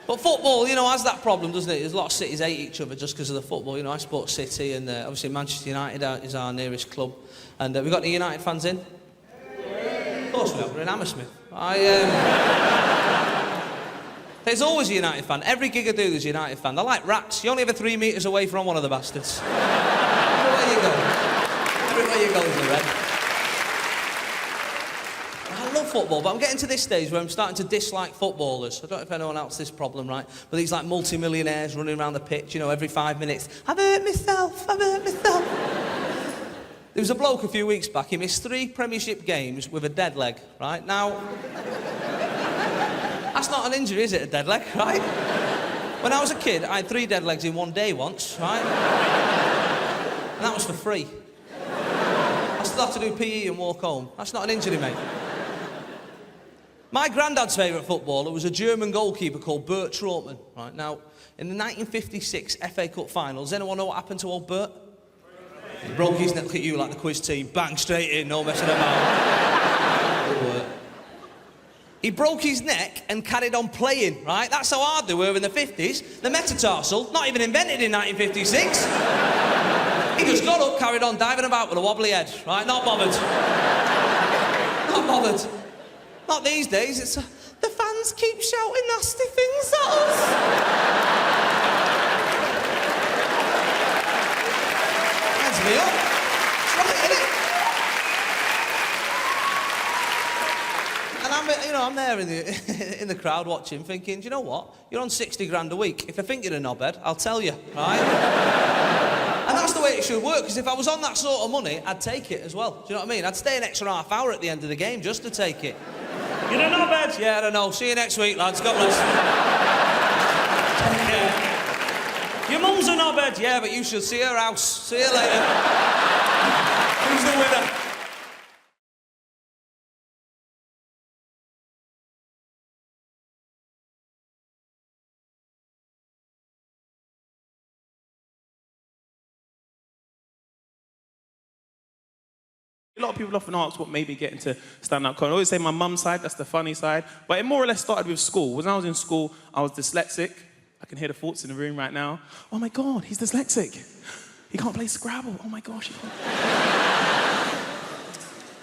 But football, you know, has that problem, doesn't it? There's a lot of cities hate each other just because of the football. You know, I support City, and obviously Manchester United is our nearest club. And we've got any United fans in? Of course we have. We're in Hammersmith. There's always a United fan. Every gig I do, there's a United fan. They're like rats. You only ever 3 metres away from one of the bastards. Everywhere you go. Everywhere you go is a red. I love football, but I'm getting to this stage where I'm starting to dislike footballers. I don't know if anyone else has this problem, right? But these like multi-millionaires running around the pitch, you know, every 5 minutes. I've hurt myself, I've hurt myself. There was a bloke a few weeks back, he missed 3 Premiership games with a dead leg, right? Now, that's not an injury, is it, a dead leg, right? When I was a kid, I had 3 dead legs in one day once, right? And that was for free. I still have to do PE and walk home. That's not an injury, mate. My granddad's favourite footballer was a German goalkeeper called Bert Trautmann, right? Now, in the 1956 FA Cup final, does anyone know what happened to old Bert? He broke his neck, look at you like the quiz team, bang, straight in, no messing about. He broke his neck and carried on playing, right? That's how hard they were in the 50s. The metatarsal, not even invented in 1956. He just got up, carried on diving about with a wobbly head, right? Not bothered. Not bothered. Not these days, it's the fans keep shouting nasty things at us. Me up. It's right, isn't it? And I'm there in the crowd watching, thinking, do you know what? You're on 60 grand a week. If I think you're a knobhead, I'll tell you, right? And that's the way it should work, because if I was on that sort of money, I'd take it as well. Do you know what I mean? I'd stay an extra half hour at the end of the game just to take it. You're a knobhead? Yeah, I don't know. See you next week, lads. God bless. Yeah. Your mum's a knobhead, yeah, but you should see her house. See you later. Who's the winner? A lot of people often ask what made me get into stand-up comedy. I always say my mum's side, that's the funny side. But it more or less started with school. When I was in school, I was dyslexic. I can hear the thoughts in the room right now. Oh my God, he's dyslexic. He can't play Scrabble. Oh my gosh, he can't.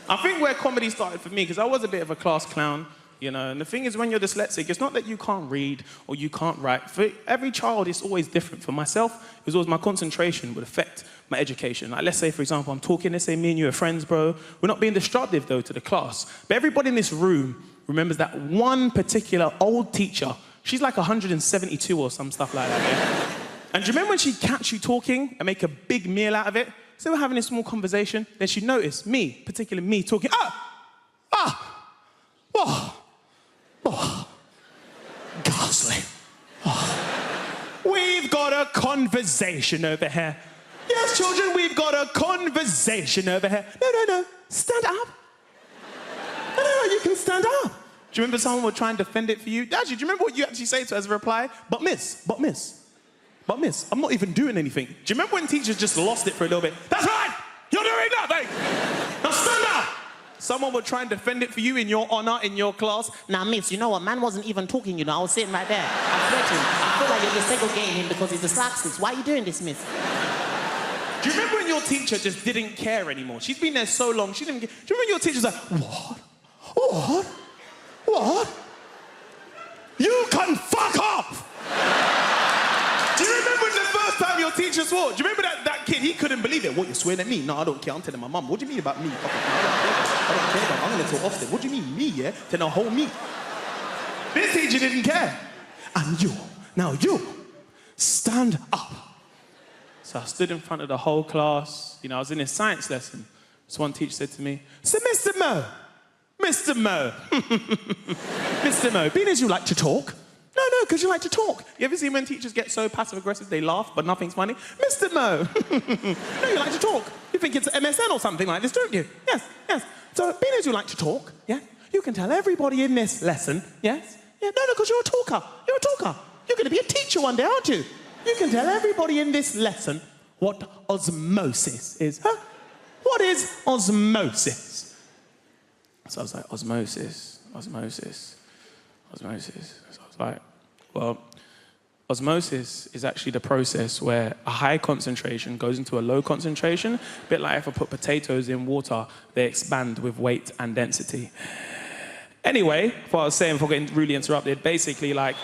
I think where comedy started for me, because I was a bit of a class clown, you know, and the thing is when you're dyslexic, it's not that you can't read or you can't write. For every child, it's always different. For myself, it was always my concentration would affect my education. Like, let's say, for example, I'm talking, let's say me and you are friends, bro. We're not being destructive, though, to the class. But everybody in this room remembers that one particular old teacher. She's like 172 or some stuff like that, yeah? And do you remember when she'd catch you talking and make a big meal out of it? So we're having a small conversation, then she'd notice me, particularly me, talking, ghastly. We've got a conversation over here. Yes, children, we've got a conversation over here. No, stand up. No, you can stand up. Do you remember someone would try and defend it for you? Actually, do you remember what you actually say to her as a reply? But miss, I'm not even doing anything. Do you remember when teachers just lost it for a little bit? That's right! You're doing nothing! Now stand up! Someone would try and defend it for you in your honor, in your class. Now, miss, you know what? Man wasn't even talking, you know. I was sitting right there. I threatened. I feel like you're just segregating him because he's dyslexic. Why are you doing this, miss? Do you remember when your teacher just didn't care anymore? She's been there so long, she didn't care. Do you remember your teacher's like, What? You can fuck off! Do you remember when the first time your teacher swore? Do you remember that kid? He couldn't believe it. What, you're swearing at me? No, I don't care. I'm telling my mum. What do you mean about me? I don't care about I'm going to tell Austin. What do you mean, me, yeah? Tell the whole me. This teacher didn't care. And you, stand up. So I stood in front of the whole class. You know, I was in a science lesson. So one teacher said to me, so Mr. Mo, Mr. Mo, being as you like to talk. No, because you like to talk. You ever seen when teachers get so passive-aggressive they laugh, but nothing's funny? Mr. Mo, no, you like to talk. You think it's MSN or something like this, don't you? Yes. So being as you like to talk, yeah, you can tell everybody in this lesson, yes? Yeah, no, because you're a talker. You're going to be a teacher one day, aren't you? You can tell everybody in this lesson what osmosis is. Huh? What is osmosis? So I was like, osmosis. So I was like, well, osmosis is actually the process where a high concentration goes into a low concentration. A bit like if I put potatoes in water, they expand with weight and density. Anyway, what I was saying before getting really interrupted, basically, like...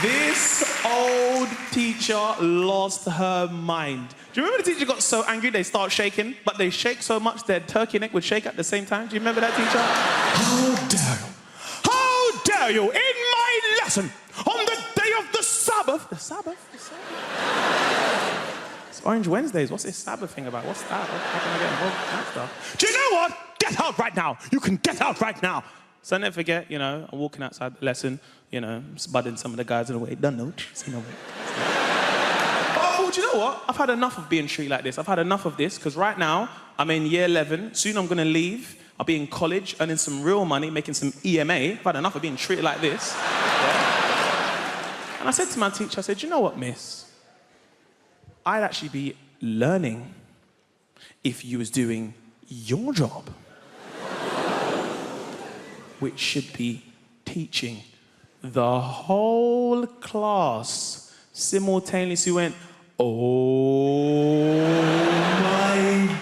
This old teacher lost her mind. Do you remember the teacher got so angry they start shaking, but they shake so much their turkey neck would shake at the same time? Do you remember that teacher? How dare you? How dare you, in my lesson, on the day of the Sabbath... The Sabbath? The Sabbath? It's Orange Wednesdays. What's this Sabbath thing about? What's that? How can I get involved in that stuff? Do you know what? Get out right now. You can get out right now. So I never forget, you know, I'm walking outside the lesson, you know, spudding some of the guys in the way. Don't know. You know. Oh, do you know what? I've had enough of being treated like this. I've had enough of this, because right now, I'm in year 11. Soon I'm going to leave. I'll be in college, earning some real money, making some EMA. I've had enough of being treated like this. Yeah. And I said to my teacher, I said, you know what, miss? I'd actually be learning if you was doing your job, which should be teaching. The whole class simultaneously went, oh my